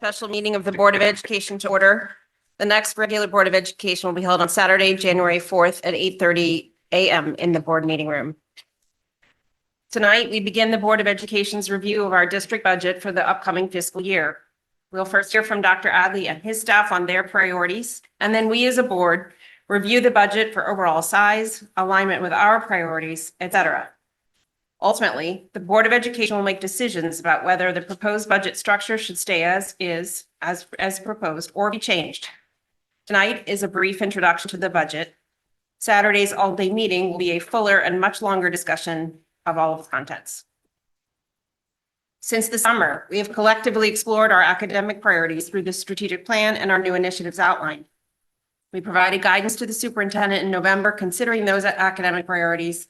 Special meeting of the Board of Education to order. The next regular Board of Education will be held on Saturday, January 4th at 8:30 a.m. in the board meeting room. Tonight, we begin the Board of Education's review of our district budget for the upcoming fiscal year. We'll first hear from Dr. Adley and his staff on their priorities, and then we as a board review the budget for overall size, alignment with our priorities, etc. Ultimately, the Board of Education will make decisions about whether the proposed budget structure should stay as is, as proposed, or be changed. Tonight is a brief introduction to the budget. Saturday's all-day meeting will be a fuller and much longer discussion of all of the contents. Since the summer, we have collectively explored our academic priorities through the strategic plan and our new initiatives outlined. We provided guidance to the superintendent in November considering those academic priorities,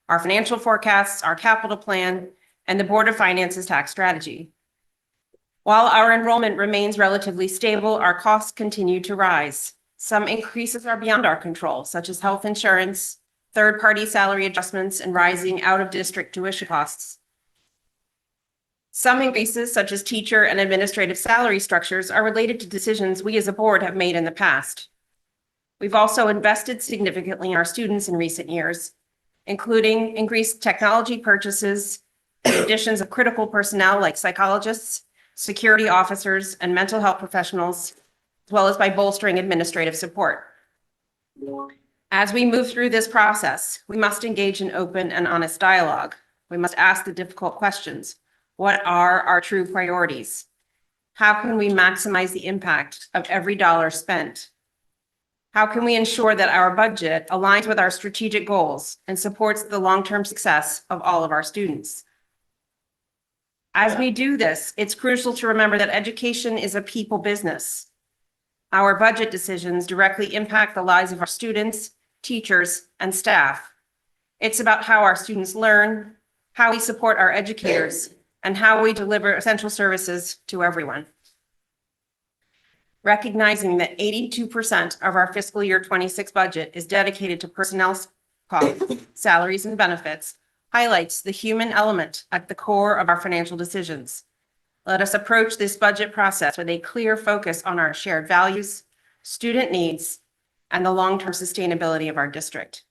our financial forecasts, our capital plan, and the Board of Finance's tax strategy. While our enrollment remains relatively stable, our costs continue to rise. Some increases are beyond our control, such as health insurance, third-party salary adjustments, and rising out-of-district tuition costs. Some increases, such as teacher and administrative salary structures, are related to decisions we as a board have made in the past. We've also invested significantly in our students in recent years, including increased technology purchases, the additions of critical personnel like psychologists, security officers, and mental health professionals, as well as by bolstering administrative support. As we move through this process, we must engage in open and honest dialogue. We must ask the difficult questions. What are our true priorities? How can we maximize the impact of every dollar spent? How can we ensure that our budget aligns with our strategic goals and supports the long-term success of all of our students? As we do this, it's crucial to remember that education is a people business. Our budget decisions directly impact the lives of our students, teachers, and staff. It's about how our students learn, how we support our educators, and how we deliver essential services to everyone. Recognizing that 82% of our fiscal year 26 budget is dedicated to personnel costs, salaries, and benefits highlights the human element at the core of our financial decisions. Let us approach this budget process with a clear focus on our shared values, student needs, and the long-term sustainability of our district.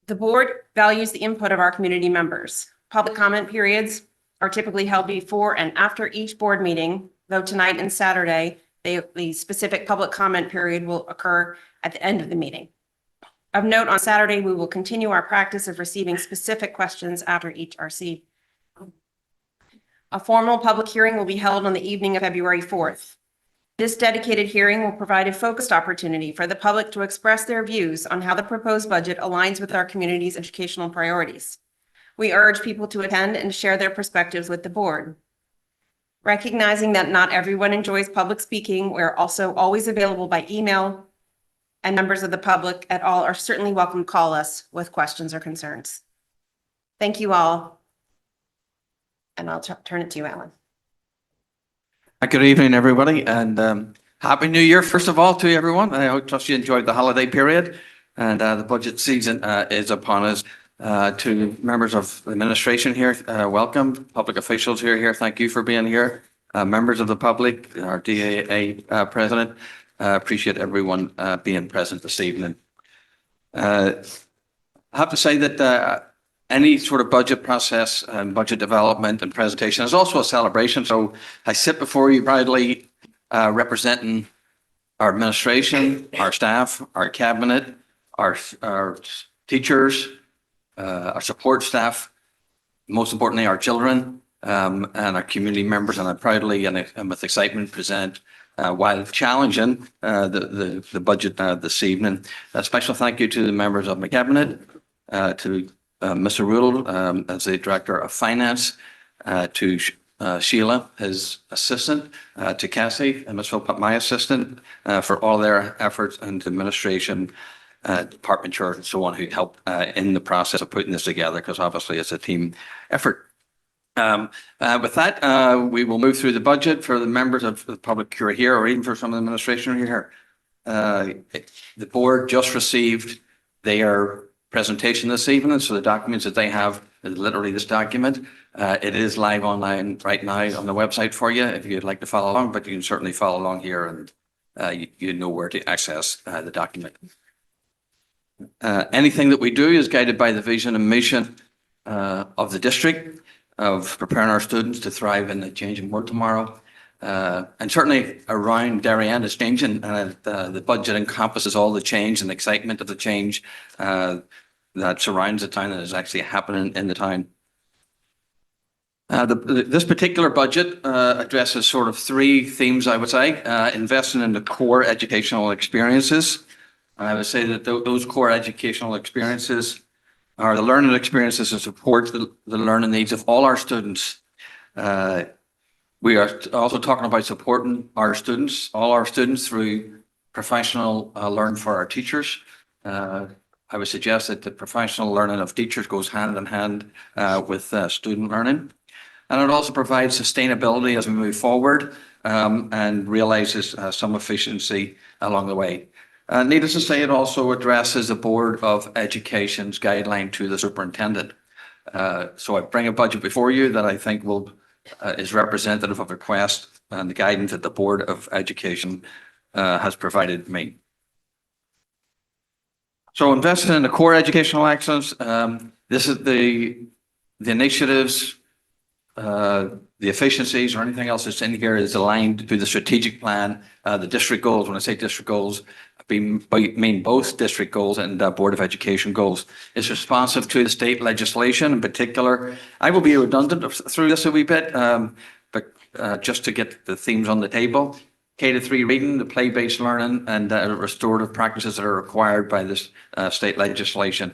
The board values the input of our community members. Public comment periods are typically held before and after each board meeting, though tonight and Saturday, the specific public comment period will occur at the end of the meeting. Of note, on Saturday, we will continue our practice of receiving specific questions after each RC. A formal public hearing will be held on the evening of February 4th. This dedicated hearing will provide a focused opportunity for the public to express their views on how the proposed budget aligns with our community's educational priorities. We urge people to attend and share their perspectives with the board. Recognizing that not everyone enjoys public speaking, we're also always available by email, and members of the public at all are certainly welcome to call us with questions or concerns. Thank you all. And I'll turn it to you, Alan. Good evening, everybody, and Happy New Year, first of all, to everyone. I trust you enjoyed the holiday period, and the budget season is upon us. To members of the administration here, welcome. Public officials here, thank you for being here. Members of the public, our DAA president, appreciate everyone being present this evening. I have to say that any sort of budget process and budget development and presentation is also a celebration. So I sit before you proudly representing our administration, our staff, our cabinet, our teachers, our support staff, most importantly, our children and our community members. And I proudly and with excitement present, while challenging, the budget this evening. A special thank you to the members of my cabinet, to Mr. Rudel as the Director of Finance, to Sheila, his assistant, to Cassie and Ms. Philpott, my assistant, for all their efforts, and administration, department chair, and so on, who helped in the process of putting this together, because obviously it's a team effort. With that, we will move through the budget for the members of the public who are here, or even for some of the administration who are here. The board just received their presentation this evening, so the documents that they have is literally this document. It is live online right now on the website for you if you'd like to follow along, but you can certainly follow along here and you know where to access the document. Anything that we do is guided by the vision and mission of the district of preparing our students to thrive in the changing world tomorrow. And certainly around Darien is changing. The budget encompasses all the change and excitement of the change that surrounds the town and is actually happening in the town. This particular budget addresses sort of three themes, I would say. Investing in the core educational experiences. I would say that those core educational experiences are the learning experiences that support the learning needs of all our students. We are also talking about supporting our students, all our students, through professional learning for our teachers. I would suggest that the professional learning of teachers goes hand in hand with student learning. And it also provides sustainability as we move forward and realizes some efficiency along the way. Needless to say, it also addresses the Board of Education's guideline to the superintendent. So I bring a budget before you that I think is representative of the request and the guidance that the Board of Education has provided me. So investing in the core educational excellence, this is the initiatives, the efficiencies or anything else that's in here is aligned to the strategic plan, the district goals. When I say district goals, I mean both district goals and Board of Education goals. It's responsive to the state legislation in particular. I will be redundant through this a wee bit, but just to get the themes on the table. K-3 reading, the play-based learning, and restorative practices that are required by this state legislation.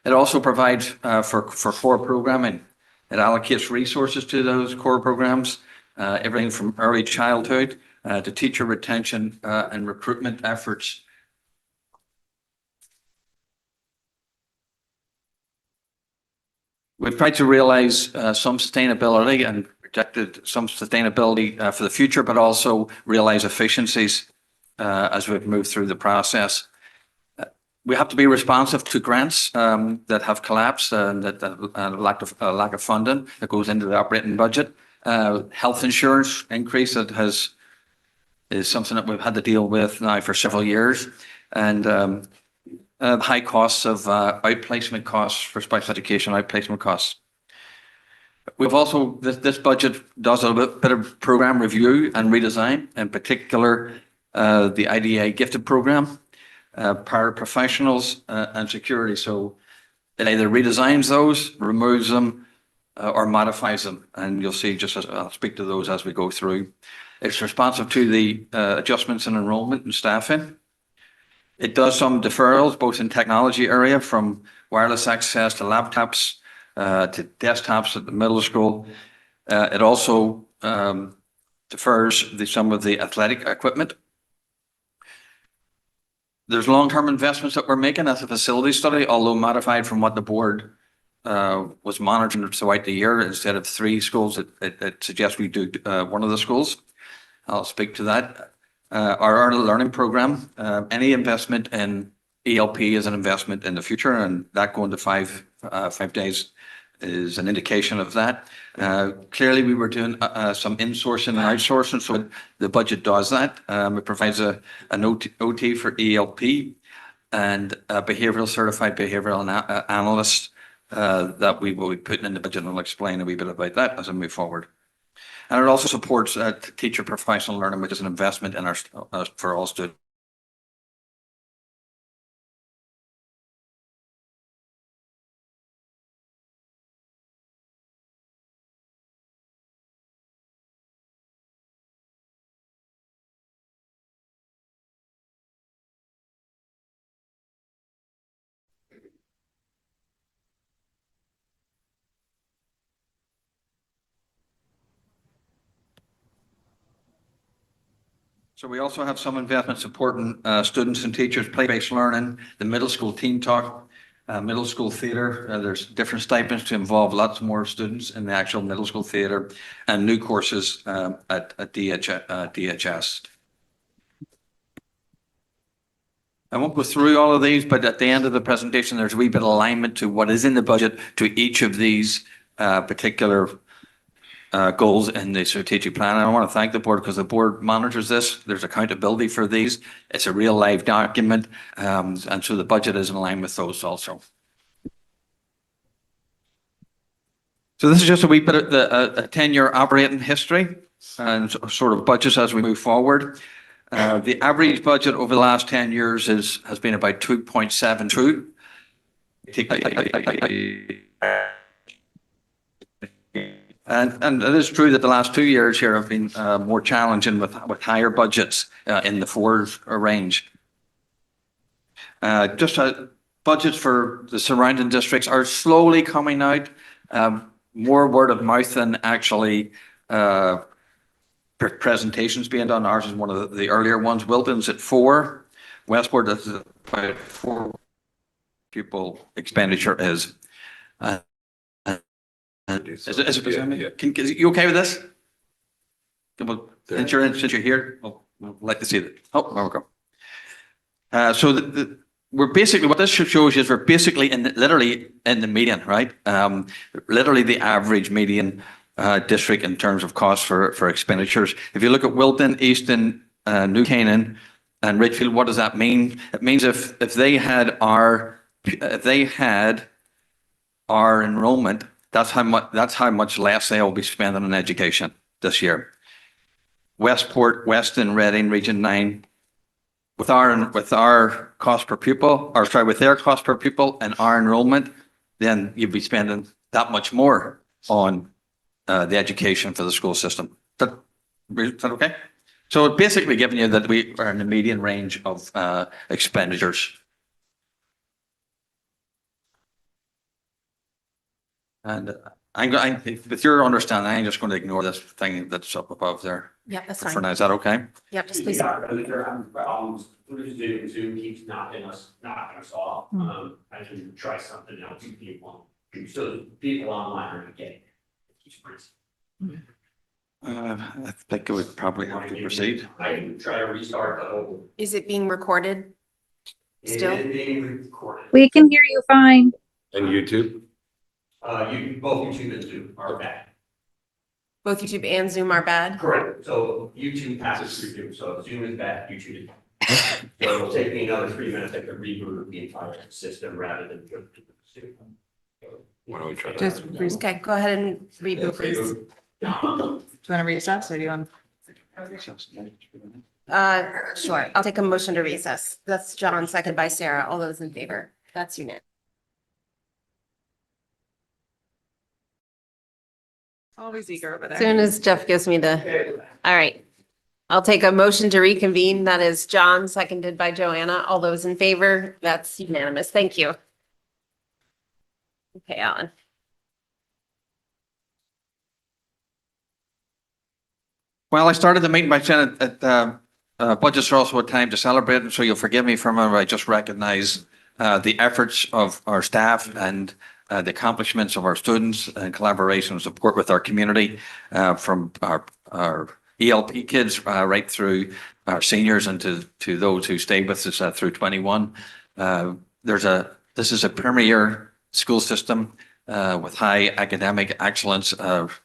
It also provides for core programming. It allocates resources to those core programs, everything from early childhood to teacher retention and recruitment efforts. We've tried to realize some sustainability and projected some sustainability for the future, but also realize efficiencies as we've moved through the process. We have to be responsive to grants that have collapsed and that lack of funding that goes into the operating budget. Health insurance increase that is something that we've had to deal with now for several years, and high costs of outplacement costs for special education outplacement costs. We've also, this budget does a bit of program review and redesign, in particular the IDA gifted program, paraprofessionals and security. So it either redesigns those, removes them, or modifies them. And you'll see just as I'll speak to those as we go through. It's responsive to the adjustments in enrollment and staffing. It does some deferrals, both in technology area from wireless access to laptops, to desktops at the middle school. It also defers some of the athletic equipment. There's long-term investments that we're making as a facility study, although modified from what the board was monitoring throughout the year. Instead of 3 schools, it suggests we do one of the schools. I'll speak to that. Our early learning program, any investment in ELP is an investment in the future, and that going to 5 days is an indication of that. Clearly, we were doing some insourcing and outsourcing, so the budget does that. It provides an OT for ELP and a certified behavioral analyst that we will be putting in the budget, and I'll explain a wee bit about that as I move forward. And it also supports teacher professional learning, which is an investment in for all students. So we also have some investment supporting students and teachers, play-based learning, the middle school team talk, middle school theatre. There's different stipends to involve lots more students in the actual middle school theatre, and new courses at DHS. I won't go through all of these, but at the end of the presentation, there's a wee bit of alignment to what is in the budget to each of these particular goals in the strategic plan. And I want to thank the board because the board monitors this. There's accountability for these. It's a real live document. And so the budget is in line with those also. So this is just a wee bit of a 10-year operating history and sort of budgets as we move forward. The average budget over the last 10 years has been about 2.72. And it is true that the last 2 years here have been more challenging with higher budgets in the fours range. Budgets for the surrounding districts are slowly coming out. More word of mouth than actually presentations being done. Ours is one of the earlier ones. Wilton's at 4. Westport is about 4 pupil expenditure is. Is you okay with this? Well, since you're here, I'd like to see that. Oh, there we go. So we're basically, what this shows you is we're basically literally in the median, right? Literally the average median district in terms of cost for expenditures. If you look at Wilton, Easton, New Canaan, and Ridgefield, what does that mean? It means if they had our enrollment, that's how much less they will be spending on education this year. Westport, Weston, Reading, Region 9. With our cost per pupil, or sorry, with their cost per pupil and our enrollment, then you'd be spending that much more on the education for the school system. Is that okay? So basically giving you that we are in the median range of expenditures. And with your understanding, I'm just going to ignore this thing that's up above there. Yeah, that's For fine. now, is that okay? Yep, just please. Zoom keeps knocking us off. I can try something else if you want. So people online are getting it. Keeps freezing. I think it would probably have to proceed. I can try to restart the whole. Is it being recorded? Still? It is being recorded. We can hear you fine. And YouTube? Both YouTube and Zoom are bad. Both YouTube and Zoom are bad? Correct. So YouTube passes through Zoom. So if Zoom is bad, YouTube is bad. So it'll take me another 3 minutes to reboot the entire system rather than go to the studio. Why don't we try Just, that? okay, go ahead and reboot, please. Do you want to recess or do you want? Sure. I'll take a motion to recess. That's John, second by Sarah. All those in favor? That's unanimous. Always eager over As there. soon as Jeff gives me the, all right. I'll take a motion to reconvene. That is John, seconded by Joanna. All those in favor? That's unanimous. Thank you. Okay, Alan. Well, I started the meeting by saying that budgets are also a time to celebrate, and so you'll forgive me for a moment. I just recognize the efforts of our staff and the accomplishments of our students and collaboration and support with our community, from our ELP kids right through our seniors and to those who stayed with us through 21. This is a premier school system with high academic excellence.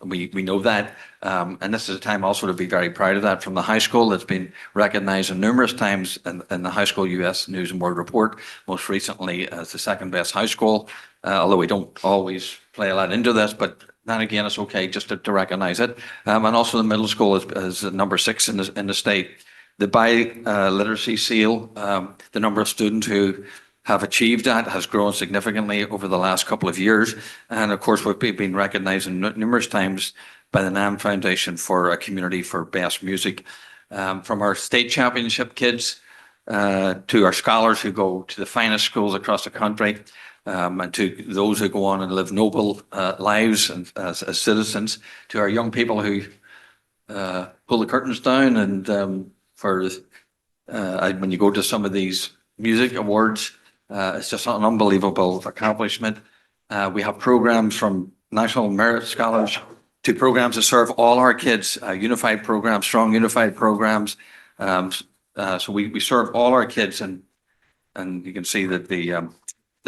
We know that. And this is a time also to be very proud of that. From the high school, that's been recognized numerous times in the High School US News and World Report, most recently as the second best high school, although we don't always play a lot into this, but then again, it's okay just to recognize it. And also the middle school is number 6 in the state. The bi-literacy seal, the number of students who have achieved that has grown significantly over the last couple of years. And of course, we've been recognized numerous times by the NAM Foundation for a community for best music. From our state championship kids to our scholars who go to the finest schools across the country, and to those who go on and live noble lives and as citizens, to our young people who pull the curtains down and when you go to some of these music awards, it's just an unbelievable accomplishment. We have programs from National Merit Scholars to programs that serve all our kids, unified programs, strong unified programs. So we serve all our kids, and And you can see that the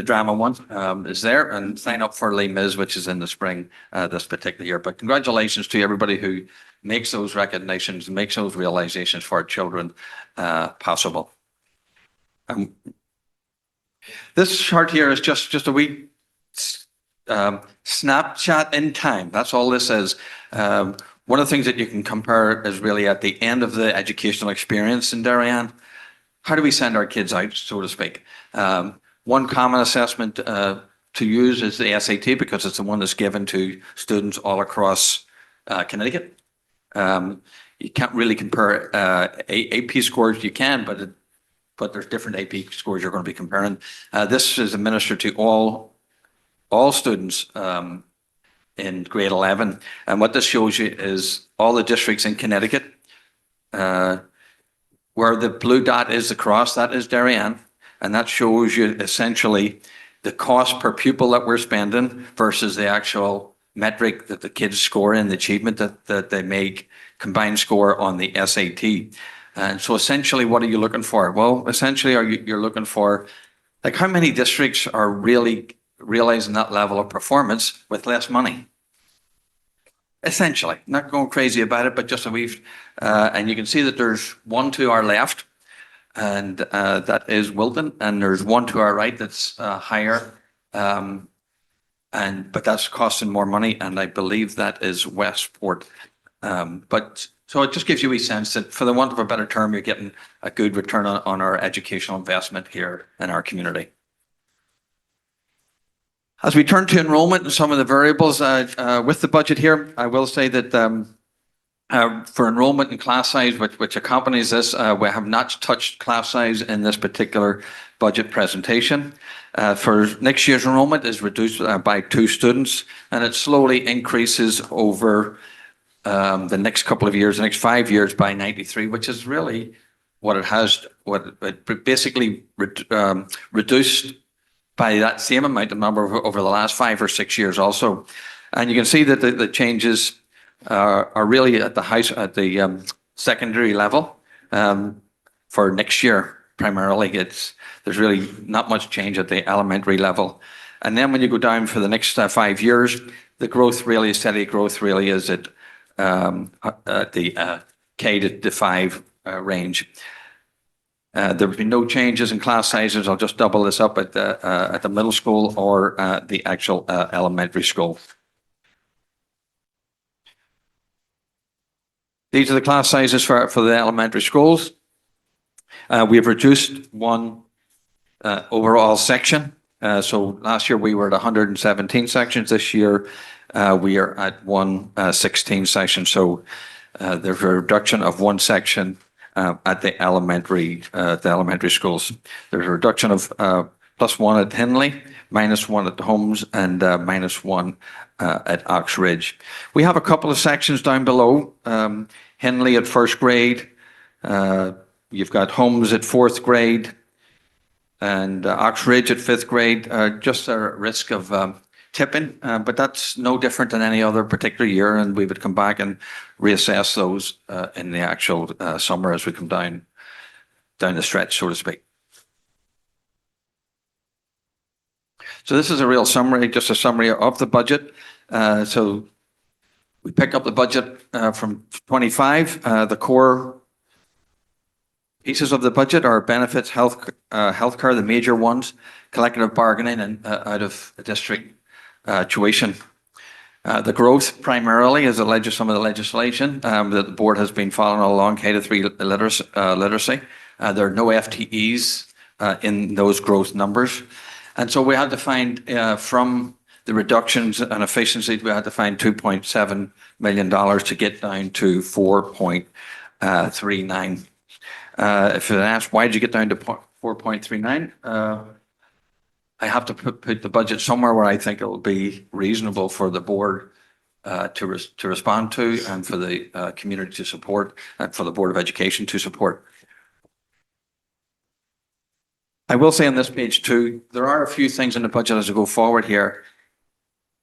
drama one is there, and sign up for Les Mis, which is in the spring this particular year. But congratulations to everybody who makes those recognitions, makes those realizations for our children possible. This chart here is just a wee snapshot in time. That's all this is. One of the things that you can compare is really at the end of the educational experience in Darien. How do we send our kids out, so to speak? One common assessment to use is the SAT, because it's the one that's given to students all across Connecticut. You can't really compare AP scores. You can, but there's different AP scores you're going to be comparing. This is administered to all students in grade 11. And what this shows you is all the districts in Connecticut. Where the blue dot is across, that is Darien. And that shows you essentially the cost per pupil that we're spending versus the actual metric that the kids score in, the achievement that they make, combined score on the SAT. And so essentially, what are you looking for? Well, essentially, you're looking for, like, how many districts are really realizing that level of performance with less money? Essentially, not going crazy about it, but just a wee, and you can see that there's one to our left, and that is Wilton, and there's one to our right that's higher, but that's costing more money, and I believe that is Westport. But so it just gives you a sense that, for the want of a better term, you're getting a good return on our educational investment here in our community. As we turn to enrollment and some of the variables with the budget here, I will say that for enrollment and class size, which accompanies this, we have not touched class size in this particular budget presentation. For next year's enrollment is reduced by 2 students, and it slowly increases over the next couple of years, the next 5 years, by 93, which is really what it basically reduced by that same amount of number over the last 5 or 6 years also. And you can see that the changes are really at the secondary level for next year. Primarily, there's really not much change at the elementary level. And then when you go down for the next 5 years, the growth really, steady growth really is at the K to 5 range. There will be no changes in class sizes. I'll just double this up at the middle school or the actual elementary school. These are the class sizes for the elementary schools. We have reduced one overall section. So last year we were at 117 sections. This year we are at 116 sections. So there's a reduction of one section at the elementary schools. There's a reduction of +1 at Henley, -1 at Holmes, and -1 at Ox Ridge. We have a couple of sections down below. Henley at first grade. You've got Holmes at 4th grade, and Ox Ridge at 5th grade. Just a risk of tipping, but that's no different than any other particular year, and we would come back and reassess those in the actual summer as we come down the stretch, so to speak. So this is a real summary, just a summary of the budget. So we pick up the budget from 25. The core pieces of the budget are benefits, healthcare, the major ones, collective bargaining, and out of district tuition. The growth primarily is some of the legislation that the board has been following along, K to 3 literacy. There are no FTEs in those growth numbers. And so we had to find, from the reductions and efficiencies, we had to find $2.7 million to get down to 4.39. If you ask, why did you get down to 4.39? I have to put the budget somewhere where I think it will be reasonable for the board to respond to, and for the community to support, and for the Board of Education to support. I will say on this page too, there are a few things in the budget as we go forward here.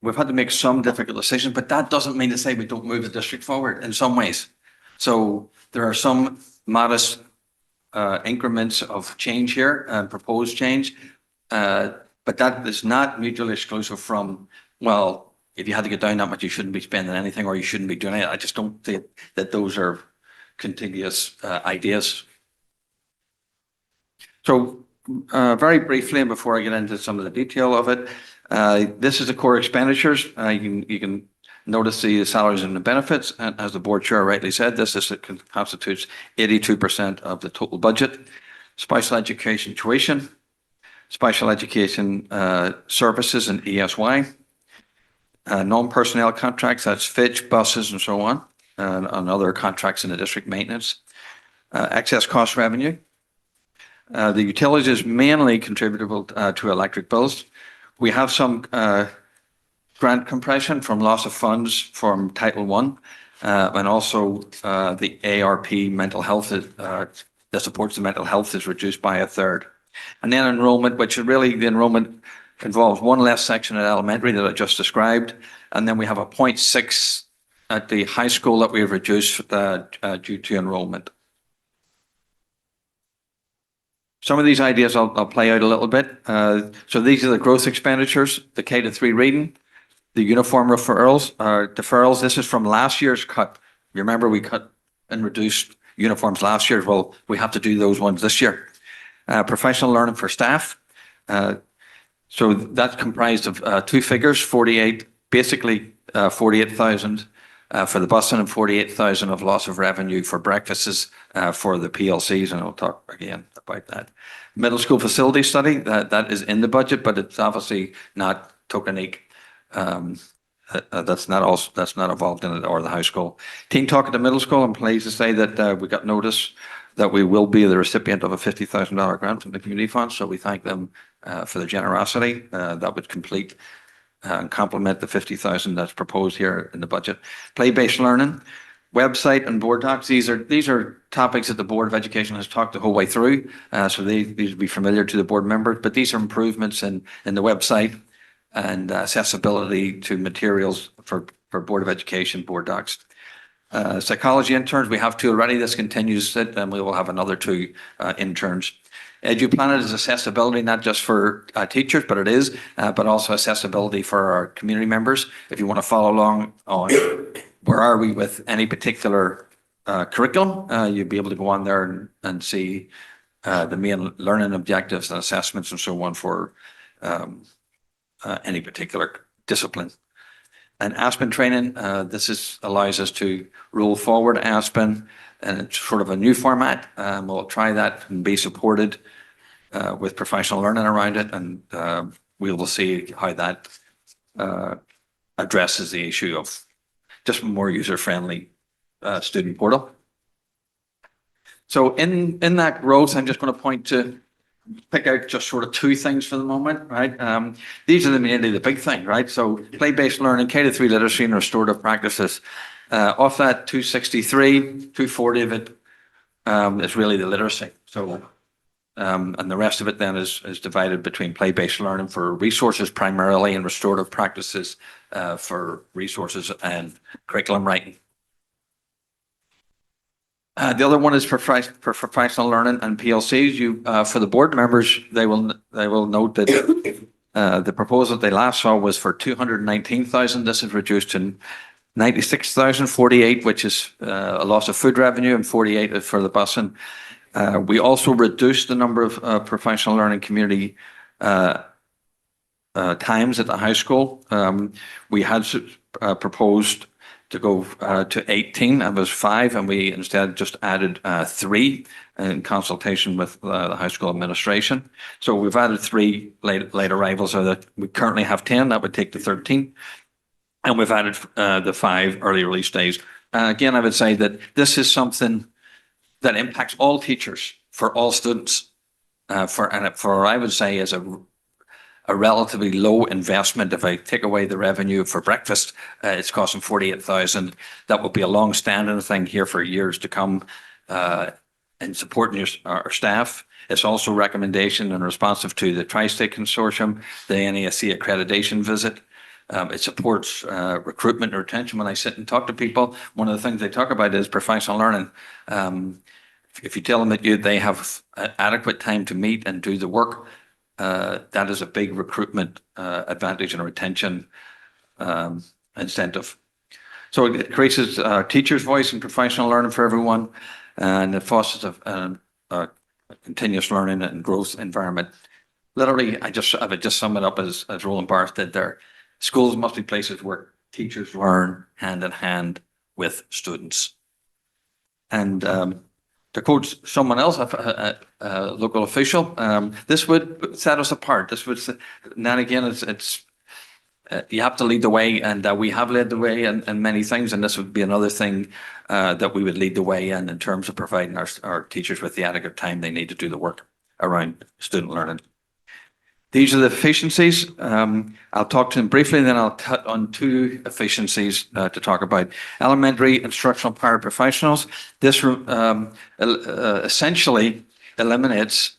We've had to make some difficult decisions, but that doesn't mean to say we don't move the district forward in some ways. So there are some modest increments of change here and proposed change. But that is not mutually exclusive from, well, if you had to get down that much, you shouldn't be spending anything or you shouldn't be doing it. I just don't think that those are contiguous ideas. So very briefly, and before I get into some of the detail of it, this is the core expenditures. You can notice the salaries and the benefits. And as the board chair rightly said, this constitutes 82% of the total budget. Special education tuition, special education services and ESY, non-personnel contracts, that's Fitch, buses and so on, and other contracts in the district maintenance, excess cost revenue. The utilities is mainly contributable to electric bills. We have some grant compression from loss of funds from Title I, and also the ARP mental health that supports the mental health is reduced by a third. And then enrollment, which is really the enrollment involves one less section at elementary that I just described. And then we have a 0.6 at the high school that we've reduced due to enrollment. Some of these ideas I'll play out a little bit. So these are the growth expenditures, the K-3 reading, the uniform deferrals. This is from last year's cut. You remember we cut and reduced uniforms last year. Well, we have to do those ones this year. Professional learning for staff. So that's comprised of two figures, 48, basically 48,000 for the busing and 48,000 of loss of revenue for breakfasts for the PLCs, and I'll talk again about that. Middle school facility study, that is in the budget, but it's obviously not tokenique. That's not involved in it, or the high school. Teen Talk at the middle school, I'm pleased to say that we got notice that we will be the recipient of a $50,000 grant from the community fund. So we thank them for their generosity. That would complete and complement the 50,000 that's proposed here in the budget. Play-based learning, website and board docs. These are topics that the Board of Education has talked the whole way through. So these would be familiar to the board members, but these are improvements in the website and accessibility to materials for Board of Education board docs. Psychology interns, we have two already. This continues it, and we will have another two interns. EduPlanet is accessibility, not just for teachers, but it is, but also accessibility for our community members. If you want to follow along on where are we with any particular curriculum, you'll be able to go on there and see the main learning objectives and assessments and so on for any particular discipline. And Aspen training, this allows us to roll forward Aspen, and it's sort of a new format. We'll try that and be supported with professional learning around it, and we will see how that addresses the issue of just more user-friendly student portal. So in that growth, I'm just going to pick out just sort of two things for the moment, right? These are mainly the big thing, right? So play-based learning, K-3 literacy and restorative practices. Off that 263, 240 of it is really the literacy. So, and the rest of it then is divided between play-based learning for resources primarily and restorative practices for resources and curriculum writing. The other one is for professional learning and PLCs. For the board members, they will note that the proposal they last saw was for 219,000. This is reduced to 96,048, which is a loss of food revenue, and 48 for the busing. We also reduced the number of professional learning community times at the high school. We had proposed to go to 18, and it was 5, and we instead just added 3 in consultation with the high school administration. So we've added 3 late arrivals, so that we currently have 10. That would take to 13. And we've added the 5 early release days. Again, I would say that this is something that impacts all teachers for all students. For I would say is a relatively low investment. If I take away the revenue for breakfast, it's costing 48,000. That will be a long-standing thing here for years to come in supporting our staff. It's also recommendation and responsive to the Tri-State Consortium, the NASC accreditation visit. It supports recruitment and retention. When I sit and talk to people, one of the things they talk about is professional learning. if you tell them that they have adequate time to meet and do the work, that is a big recruitment advantage and a retention incentive. So it increases teachers' voice and professional learning for everyone, and it fosters a continuous learning and growth environment. Literally, I would just sum it up as Roland Barthes did there. Schools must be places where teachers learn hand in hand with students. And to quote someone else, a local official, this would set us apart. This would, now and again, it's you have to lead the way, and we have led the way in many things, and this would be another thing that we would lead the way in terms of providing our teachers with the adequate time they need to do the work around student learning. These are the efficiencies. I'll talk to them briefly, and then I'll touch on two efficiencies to talk about. Elementary instructional paraprofessionals. This essentially eliminates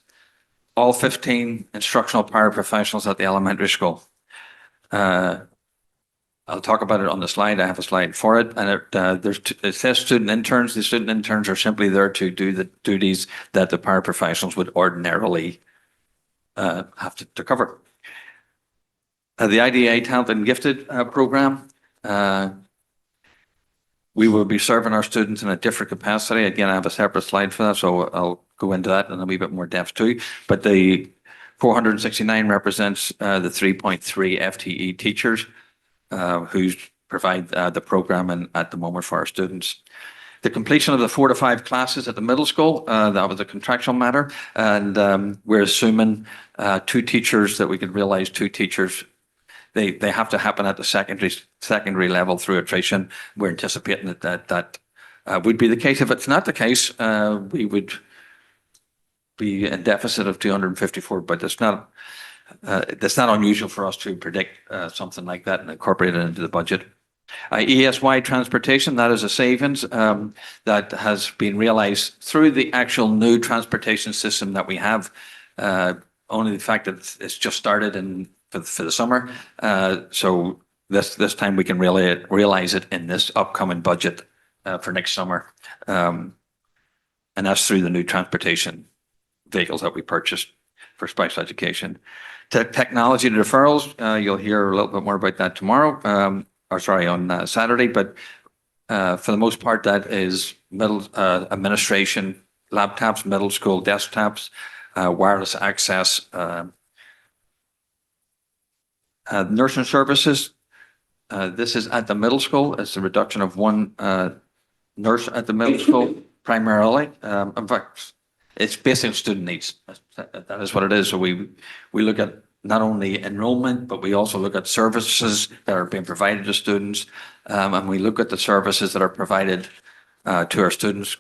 all 15 instructional paraprofessionals at the elementary school. I'll talk about it on the slide. I have a slide for it. And it says student interns. The student interns are simply there to do the duties that the paraprofessionals would ordinarily have to cover. The IDA Talented and Gifted program, we will be serving our students in a different capacity. Again, I have a separate slide for that, so I'll go into that in a wee bit more depth too. But the 469 represents the 3.3 FTE teachers who provide the programming at the moment for our students. The completion of the 4 to 5 classes at the middle school, that was a contractual matter. And we're assuming 2 teachers, that we could realize 2 teachers. They have to happen at the secondary level through attrition. We're anticipating that would be the case. If it's not the case, we would be in deficit of 254, but that's not unusual for us to predict something like that and incorporate it into the budget. ESY transportation, that is a savings that has been realized through the actual new transportation system that we have. Only the fact that it's just started for the summer. So this time we can really realize it in this upcoming budget for next summer. And that's through the new transportation vehicles that we purchased for special education. Technology deferrals, you'll hear a little bit more about that tomorrow, on Saturday, but for the most part, that is middle administration laptops, middle school desktops, wireless access, nursing services. This is at the middle school. It's a reduction of 1 nurse at the middle school primarily. In fact, it's based on student needs. That is what it is. So we look at not only enrollment, but we also look at services that are being provided to students. And we look at the services that are provided to our students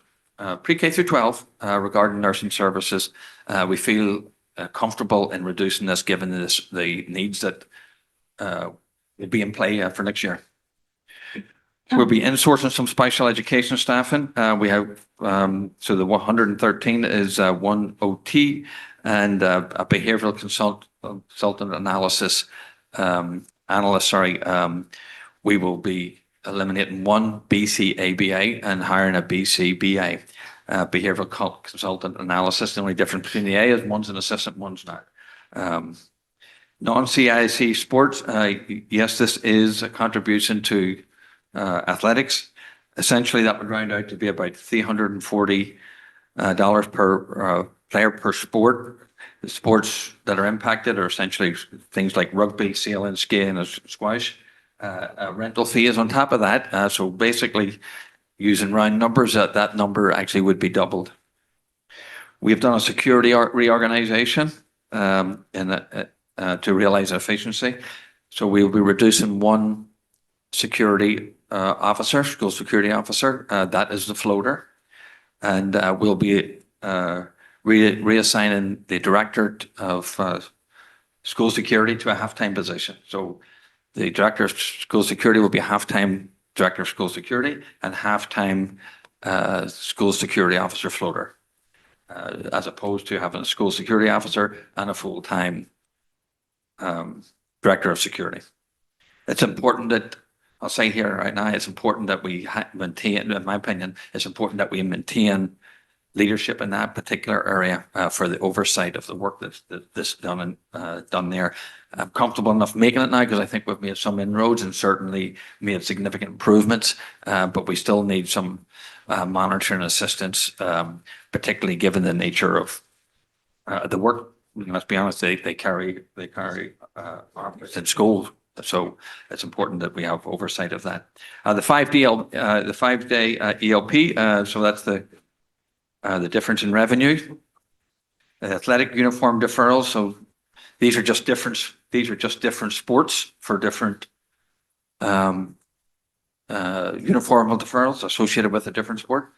pre-K through 12 regarding nursing services. We feel comfortable in reducing this given the needs that will be in play for next year. We'll be insourcing some special education staffing. We have, so the 113 is 1 OT and a behavioral consultant analyst. We will be eliminating 1 BC-ABA and hiring a BC-BA, behavioral consultant analysis. The only difference between the A is one's an assistant, one's not. Non-CIC sports, yes, this is a contribution to athletics. Essentially, that would round out to be about $340 per player per sport. The sports that are impacted are essentially things like rugby, sailing, skiing, and squash. A rental fee is on top of that. So basically, using round numbers, that number actually would be doubled. We've done a security reorganization to realize efficiency. So we'll be reducing 1 security officer, school security officer. That is the floater. And we'll be reassigning the director of school security to a half-time position. So the director of school security will be a half-time director of school security and half-time school security officer floater, as opposed to having a school security officer and a full-time director of security. It's important that, I'll say here right now, it's important that we maintain, in my opinion, it's important that we maintain leadership in that particular area for the oversight of the work that's done there. I'm comfortable enough making it now because I think we've made some inroads and certainly made significant improvements, but we still need some monitoring assistance, particularly given the nature of the work. Let's be honest, they carry arms in school, so it's important that we have oversight of that. The 5-day ELP, so that's the difference in revenue. Athletic uniform deferrals, so these are just different sports for different uniform deferrals associated with a different sport.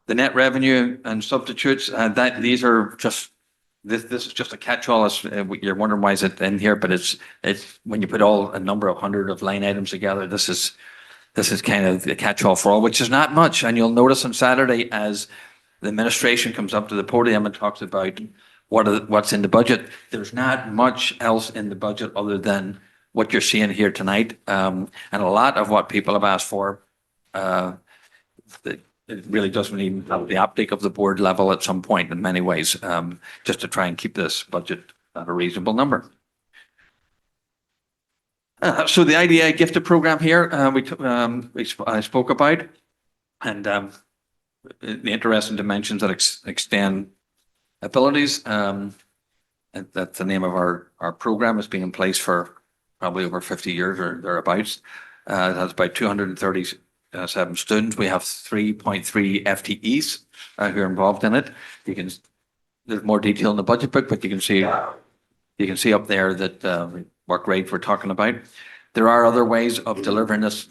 The net revenue and substitutes, these are just, this is just a catch-all. You're wondering why is it in here, but it's when you put a number of hundred of line items together, this is kind of the catch-all for all, which is not much. And you'll notice on Saturday as the administration comes up to the podium and talks about what's in the budget, there's not much else in the budget other than what you're seeing here tonight. And a lot of what people have asked for, it really doesn't even have the optic of the board level at some point in many ways, just to try and keep this budget at a reasonable number. So the IDI gifted program here, I spoke about, and the interesting dimensions that extend abilities. And that's the name of our program. It's been in place for probably over 50 years or thereabouts. It has about 237 students. We have 3.3 FTEs who are involved in it. There's more detail in the budget book, but you can see up there that what grade we're talking about. There are other ways of delivering this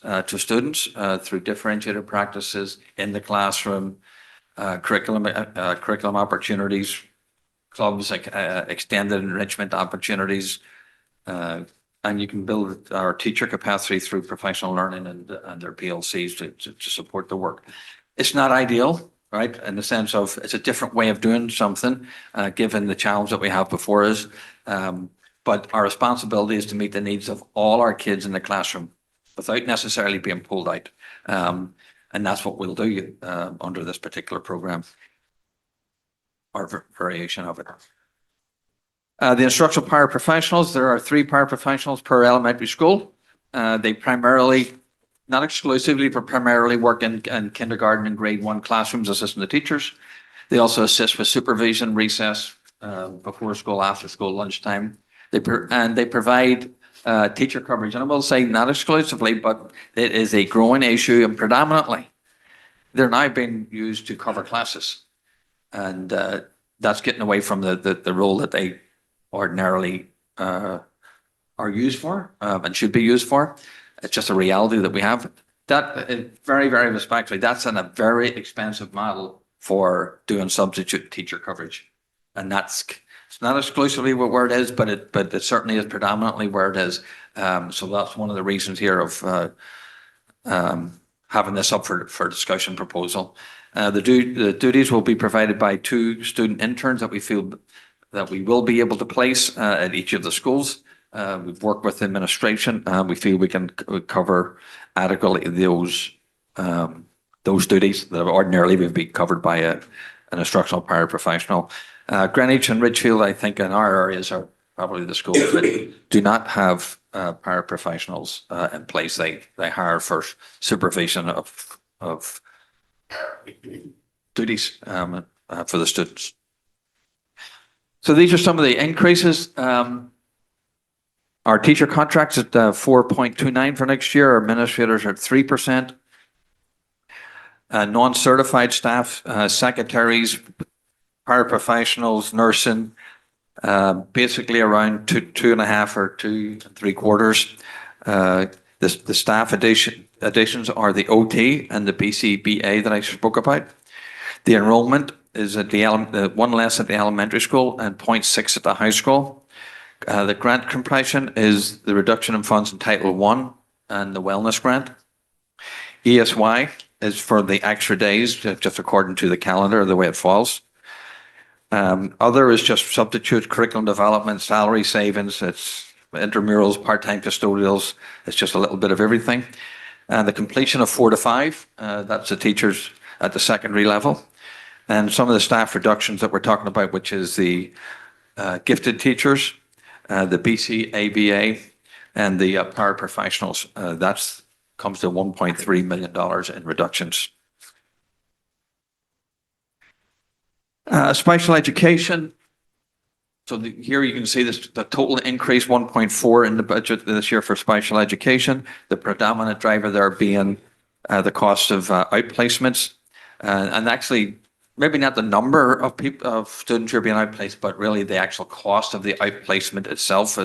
to students through differentiated practices in the classroom, curriculum opportunities, clubs, extended enrichment opportunities, and you can build our teacher capacity through professional learning and their PLCs to support the work. It's not ideal, right? In the sense of it's a different way of doing something, given the challenge that we have before us. But our responsibility is to meet the needs of all our kids in the classroom without necessarily being pulled out. And that's what we'll do under this particular program or variation of it. The instructional paraprofessionals, there are 3 paraprofessionals per elementary school. They primarily, not exclusively, but primarily work in kindergarten and grade 1 classrooms, assisting the teachers. They also assist with supervision, recess, before school, after school, lunchtime. They provide teacher coverage, and I will say not exclusively, but it is a growing issue, and predominantly they're now being used to cover classes, and that's getting away from the role that they ordinarily are used for and should be used for. It's just a reality that we have. That very, very respectfully, that's a very expensive model for doing substitute teacher coverage, and it's not exclusively where it is, but it certainly is predominantly where it is. So that's one of the reasons here of having this up for discussion proposal. The duties will be provided by 2 student interns that we feel that we will be able to place at each of the schools. We've worked with administration. We feel we can cover adequately those duties that ordinarily would be covered by an instructional paraprofessional. Greenwich and Ridgefield, I think, in our areas are probably the schools that do not have paraprofessionals in place. They hire for supervision of duties for the students. So these are some of the increases. Our teacher contracts at 4.29 for next year. Our administrators are at 3%. Non-certified staff, secretaries, paraprofessionals, nursing, basically around 2.5 or 2 3/4. The staff additions are the OT and the BCBA that I spoke about. The enrollment is at the 1 less at the elementary school and 0.6 at the high school. The grant compression is the reduction in funds in Title I and the wellness grant. ESY is for the extra days, just according to the calendar, the way it falls. Other is just substitute curriculum development, salary savings, it's intramurals, part-time custodials, it's just a little bit of everything. And the completion of 4 to 5, that's the teachers at the secondary level. And some of the staff reductions that we're talking about, which is the gifted teachers, the BC ABA, and the paraprofessionals, that's comes to $1.3 million in reductions. Special education. So here you can see this, the total increase 1.4 in the budget this year for special education. The predominant driver there being the cost of outplacements, and actually maybe not the number of people of students who are being outplaced, but really the actual cost of the outplacement itself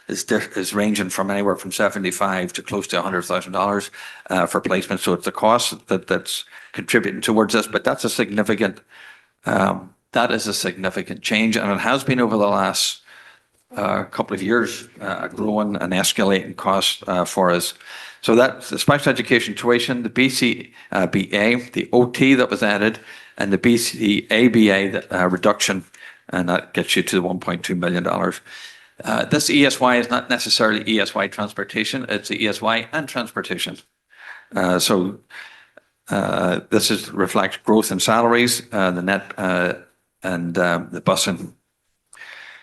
is ranging from anywhere from $75 to close to $100,000 for placement. So it's the cost that's contributing towards this, but that's a significant. That is a significant change, and it has been over the last couple of years, a growing and escalating cost for us. So that's the special education tuition, the BCBA, the OT that was added, and the BCABA reduction, and that gets you to the $1.2 million. This ESY is not necessarily ESY transportation, it's the ESY and transportation. So this reflects growth in salaries, the net, and the busing.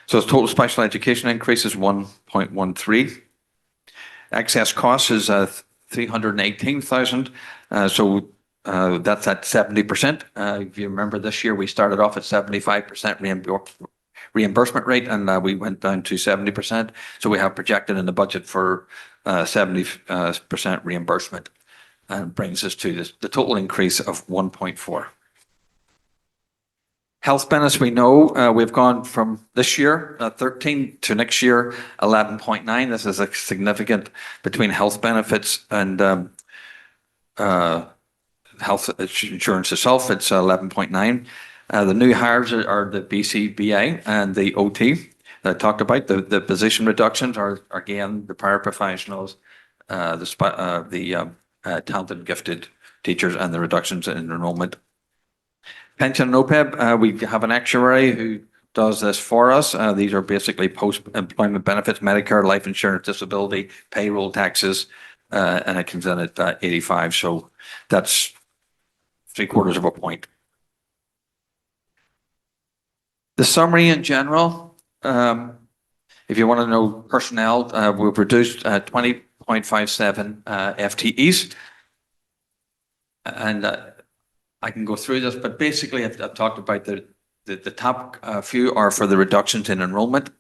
So the total special education increase is 1.13. Excess costs is 318,000. So that's at 70%. If you remember this year, we started off at 75% reimbursement rate, and we went down to 70%. So we have projected in the budget for 70% reimbursement, and brings us to the total increase of 1.4. Health benefits, we know we've gone from this year 13 to next year 11.9. This is a significant between health benefits and health insurance itself. It's 11.9. The new hires are the BCBA and the OT that I talked about. The position reductions are again the paraprofessionals, the talented gifted teachers, and the reductions in enrollment. Pension and OPEB, we have an actuary who does this for us. These are basically post-employment benefits, Medicare, life insurance, disability, payroll taxes, and it comes in at 85. So that's 3/4 of a point. The summary in general, if you want to know personnel, we've reduced 20.57 FTEs. And I can go through this, but basically I've talked about the top few are for the reductions in enrollment.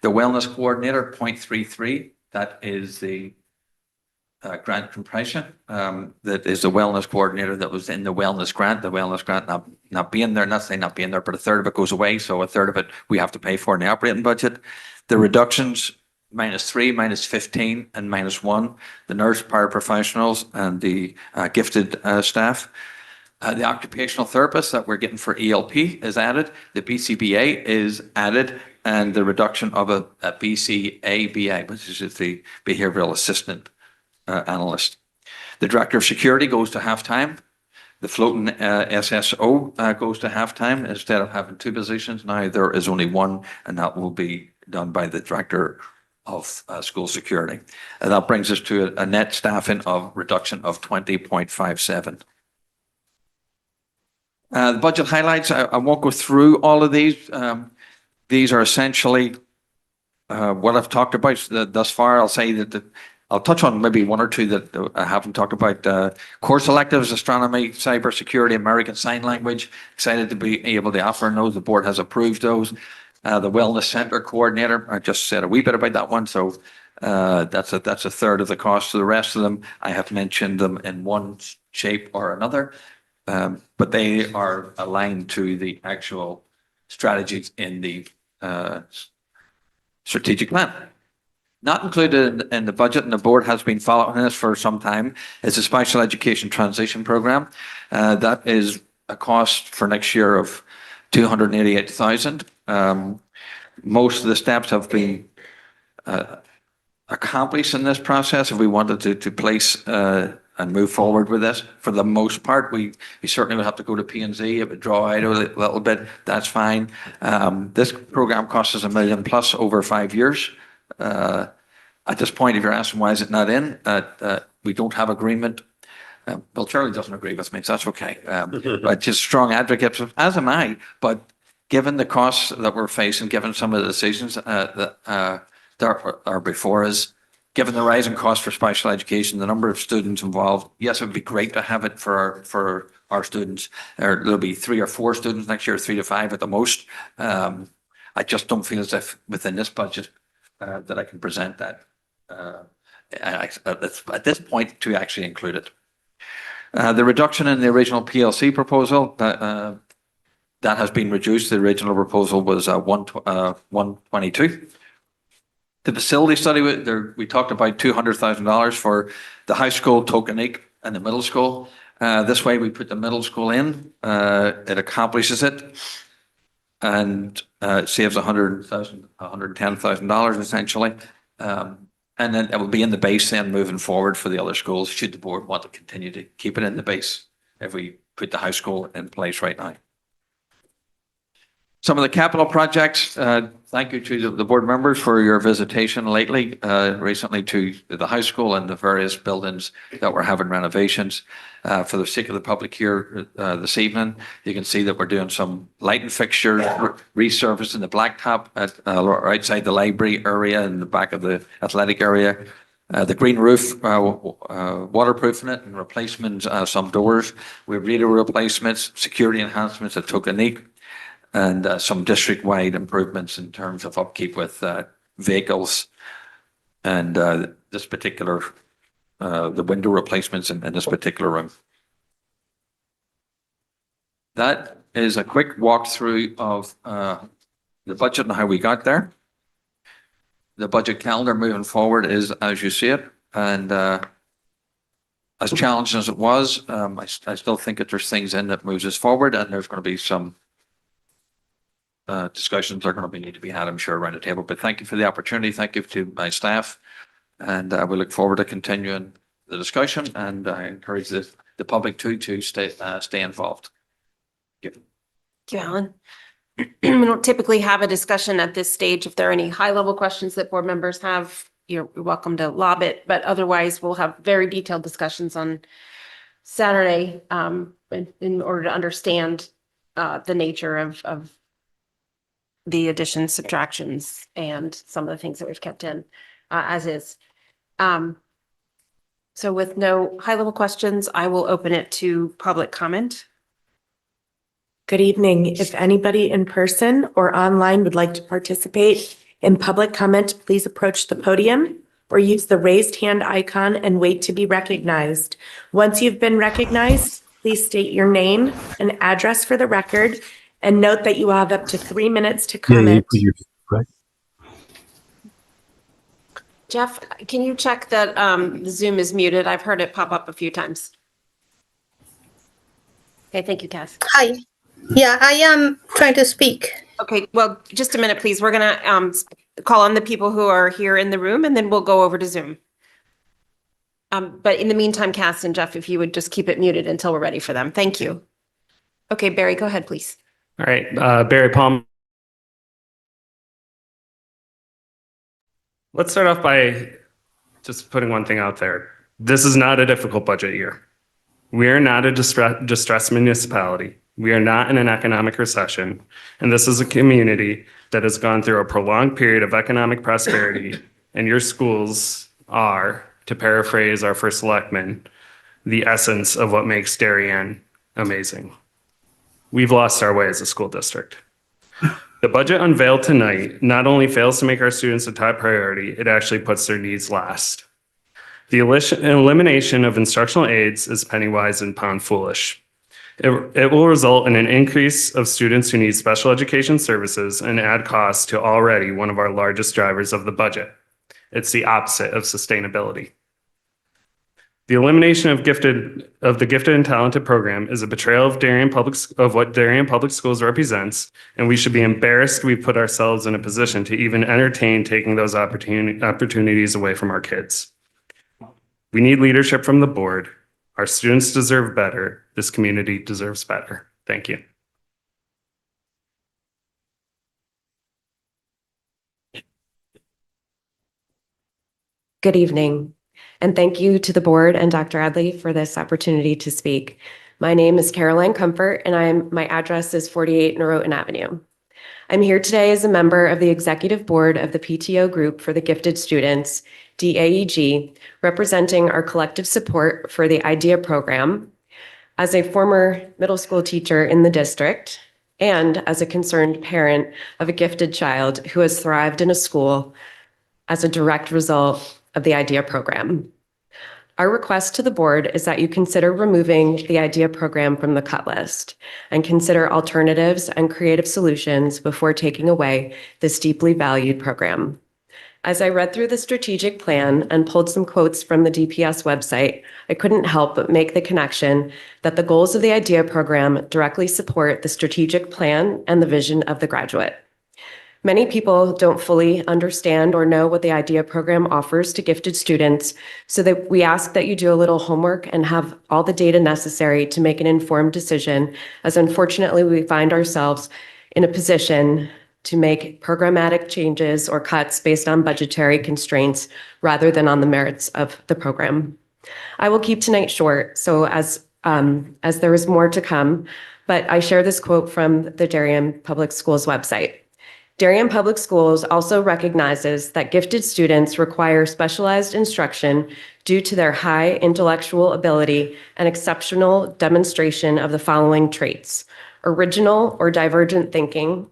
The wellness coordinator, 0.33, that is the grant compression. That is the wellness coordinator that was in the wellness grant. The wellness grant not being there, not saying not being there, but a third of it goes away. So a third of it we have to pay for in the operating budget. The reductions, -3, -15, and -1. The nurse, paraprofessionals, and the gifted staff. The occupational therapist that we're getting for ELP is added. The BCBA is added, and the reduction of a BCABA, which is the behavioral assistant analyst. The director of security goes to half-time. The floating SSO goes to half-time. Instead of having 2 positions, now there is only 1, and that will be done by the director of school security. And that brings us to a net staffing of reduction of 20.57. The budget highlights, I won't go through all of these. These are essentially what I've talked about thus far. I'll say that I'll touch on maybe 1 or 2 that I haven't talked about. Course electives, astronomy, cybersecurity, American Sign Language. Excited to be able to offer those. The board has approved those. The Wellness Center Coordinator, I just said a wee bit about that one. So that's a third of the cost. So the rest of them, I have mentioned them in one shape or another. But they are aligned to the actual strategies in the strategic plan. Not included in the budget, and the board has been following this for some time, is a special education transition program. That is a cost for next year of $288,000. Most of the steps have been accomplished in this process. If we wanted to place and move forward with this, for the most part, we certainly would have to go to P&Z. It would draw out a little bit. That's fine. This program costs us $1 million plus over 5 years. At this point, if you're asking why is it not in, we don't have agreement Well, Charlie doesn't agree with me, so that's okay. But just strong advocates, as am I. But given the costs that we're facing, given some of the decisions that are before us, given the rising cost for special education, the number of students involved, yes, it would be great to have it for our students. There'll be 3 or 4 students next year, 3 to 5 at the most. I just don't feel as if within this budget that I can present that at this point to actually include it. The reduction in the original PLC proposal, that has been reduced. The original proposal was 122. The facility study, we talked about $200,000 for the high school, Tokenique, and the middle school. This way we put the middle school in, it accomplishes it, and it saves $110,000 essentially. And then it will be in the base then moving forward for the other schools, should the board want to continue to keep it in the base if we put the high school in place right now. Some of the capital projects, thank you to the board members for your visitation lately, recently to the high school and the various buildings that were having renovations. For the sake of the public here this evening, you can see that we're doing some lighting fixtures, resurfacing the blacktop at outside the library area in the back of the athletic area. The green roof, waterproofing it and replacements, some doors. We have radio replacements, security enhancements at Tokenique, and some district-wide improvements in terms of upkeep with vehicles and this particular, the window replacements in this particular room. That is a quick walkthrough of the budget and how we got there. The budget calendar moving forward is as you see it, and as challenging as it was, I still think that there's things in that moves us forward, and there's going to be some discussions are going to need to be had, I'm sure, around the table. But thank you for the opportunity. Thank you to my staff. And we look forward to continuing the discussion, and I encourage the public to stay involved. Thank you. Thank you, Alan. We don't typically have a discussion at this stage. If there are any high-level questions that board members have, you're welcome to lob it, but otherwise we'll have very detailed discussions on Saturday in order to understand the nature of the additions, subtractions, and some of the things that we've kept in as is. So with no high-level questions, I will open it to public comment. Good evening. If anybody in person or online would like to participate in public comment, please approach the podium or use the raised hand icon and wait to be recognized. Once you've been recognized, please state your name and address for the record, and note that you will have up to 3 minutes to comment. Jeff, can you check that the Zoom is muted? I've heard it pop up a few times. Okay, thank you, Cass. Hi. Yeah, I am trying to speak. Okay, well, just a minute, please. We're gonna call on the people who are here in the room, and then we'll go over to Zoom. But in the meantime, Cass and Jeff, if you would just keep it muted until we're ready for them. Thank you. Okay, Barry, go ahead, please. All right, Barry Palm. Let's start off by just putting one thing out there. This is not a difficult budget year. We are not a distressed municipality. We are not in an economic recession. And this is a community that has gone through a prolonged period of economic prosperity. And your schools are, to paraphrase our first selectman, the essence of what makes Darien amazing. We've lost our way as a school district. The budget unveiled tonight not only fails to make our students a top priority, it actually puts their needs last. The elimination of instructional aides is penny wise and pound foolish. It will result in an increase of students who need special education services and add costs to already one of our largest drivers of the budget. It's the opposite of sustainability. The elimination of the gifted and talented program is a betrayal of what Darien Public Schools represents, and we should be embarrassed we put ourselves in a position to even entertain taking those opportunities away from our kids. We need leadership from the board. Our students deserve better. This community deserves better. Thank you. Good evening. And thank you to the board and Dr. Adley for this opportunity to speak. My name is Caroline Comfort, and my address is 48 Norotan Avenue. I'm here today as a member of the executive board of the PTO group for the gifted students, DAEG, representing our collective support for the IDEA program, as a former middle school teacher in the district, and as a concerned parent of a gifted child who has thrived in a school as a direct result of the IDEA program. Our request to the board is that you consider removing the IDEA program from the cut list and consider alternatives and creative solutions before taking away this deeply valued program. As I read through the strategic plan and pulled some quotes from the DPS website, I couldn't help but make the connection that the goals of the IDEA program directly support the strategic plan and the vision of the graduate. Many people don't fully understand or know what the IDEA program offers to gifted students, so that we ask that you do a little homework and have all the data necessary to make an informed decision, as unfortunately we find ourselves in a position to make programmatic changes or cuts based on budgetary constraints rather than on the merits of the program. I will keep tonight short, so as there is more to come, but I share this quote from the Darien Public Schools website. Darien Public Schools also recognizes that gifted students require specialized instruction due to their high intellectual ability and exceptional demonstration of the following traits: original or divergent thinking,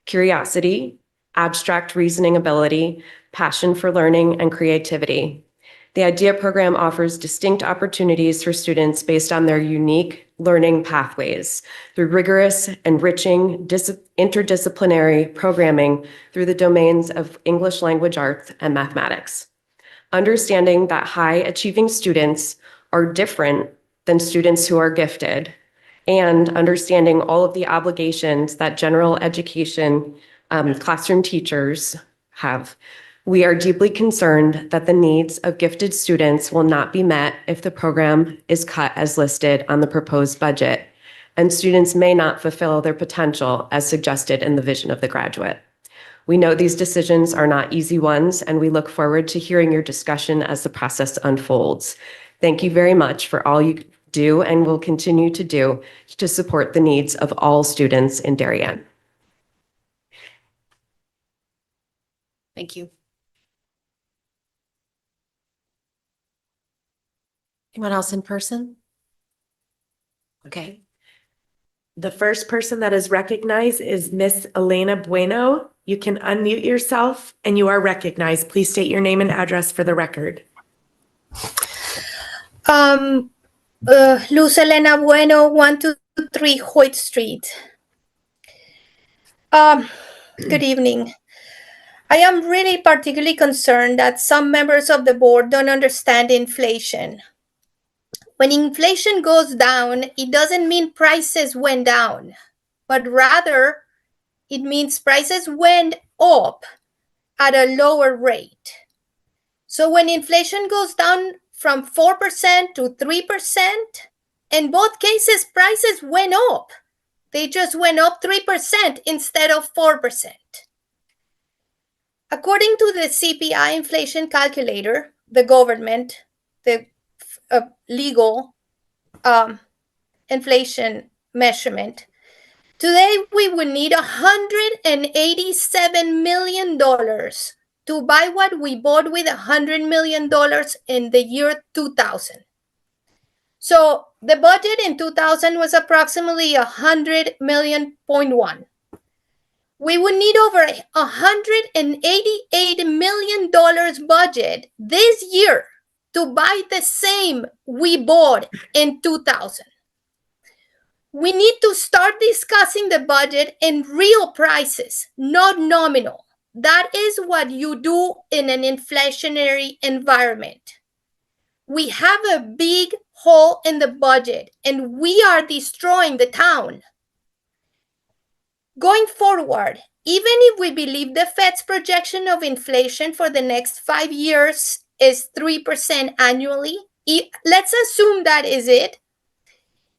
curiosity, abstract reasoning ability, passion for learning, and creativity. The IDEA program offers distinct opportunities for students based on their unique learning pathways through rigorous, enriching, interdisciplinary programming through the domains of English language arts and mathematics. Understanding that high-achieving students are different than students who are gifted, and understanding all of the obligations that general education classroom teachers have, we are deeply concerned that the needs of gifted students will not be met if the program is cut as listed on the proposed budget, and students may not fulfill their potential as suggested in the vision of the graduate. We know these decisions are not easy ones, and we look forward to hearing your discussion as the process unfolds. Thank you very much for all you do and will continue to do to support the needs of all students in Darien. Thank you. Anyone else in person? Okay. The first person that is recognized is Miss Elena Bueno. You can unmute yourself and you are recognized. Please state your name and address for the record. Luz Elena Bueno, 123 Hoyt Street. Good evening. I am really particularly concerned that some members of the board don't understand inflation. When inflation goes down, it doesn't mean prices went down, but rather it means prices went up at a lower rate. So when inflation goes down from 4% to 3%, in both cases, prices went up. They just went up 3% instead of 4%. According to the CPI inflation calculator, the government, the legal inflation measurement, today we would need $187 million to buy what we bought with $100 million in the year 2000. So the budget in 2000 was approximately $100.1 million. We would need over $188 million budget this year to buy the same we bought in 2000. We need to start discussing the budget in real prices, not nominal. That is what you do in an inflationary environment. We have a big hole in the budget and we are destroying the town. Going forward, even if we believe the Fed's projection of inflation for the next 5 years is 3% annually, let's assume that is it.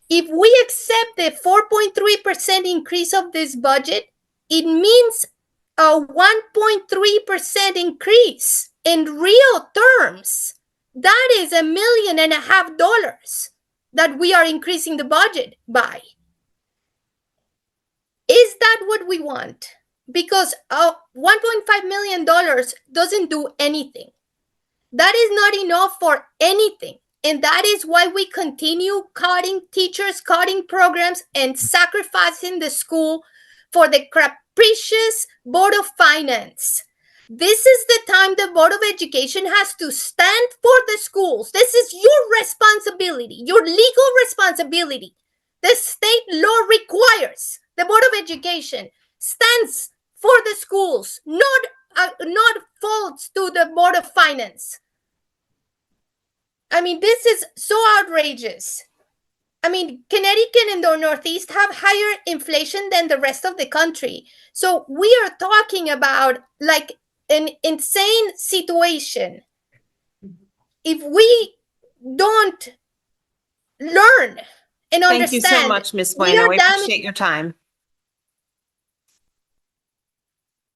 If we accept the 4.3% increase of this budget, it means a 1.3% increase in real terms. That is $1.5 million that we are increasing the budget by. Is that what we want? Because $1.5 million doesn't do anything. That is not enough for anything. And that is why we continue cutting teachers, cutting programs, and sacrificing the school for the capricious Board of Finance. This is the time the Board of Education has to stand for the schools. This is your responsibility, your legal responsibility. The state law requires the Board of Education stands for the schools, not faults to the Board of Finance. I mean, this is so outrageous. I mean, Connecticut and the Northeast have higher inflation than the rest of the country. So we are talking about like an insane situation. If we don't learn and Thank understand. you so much, Ms. we Bueno. are We damaging- appreciate your time.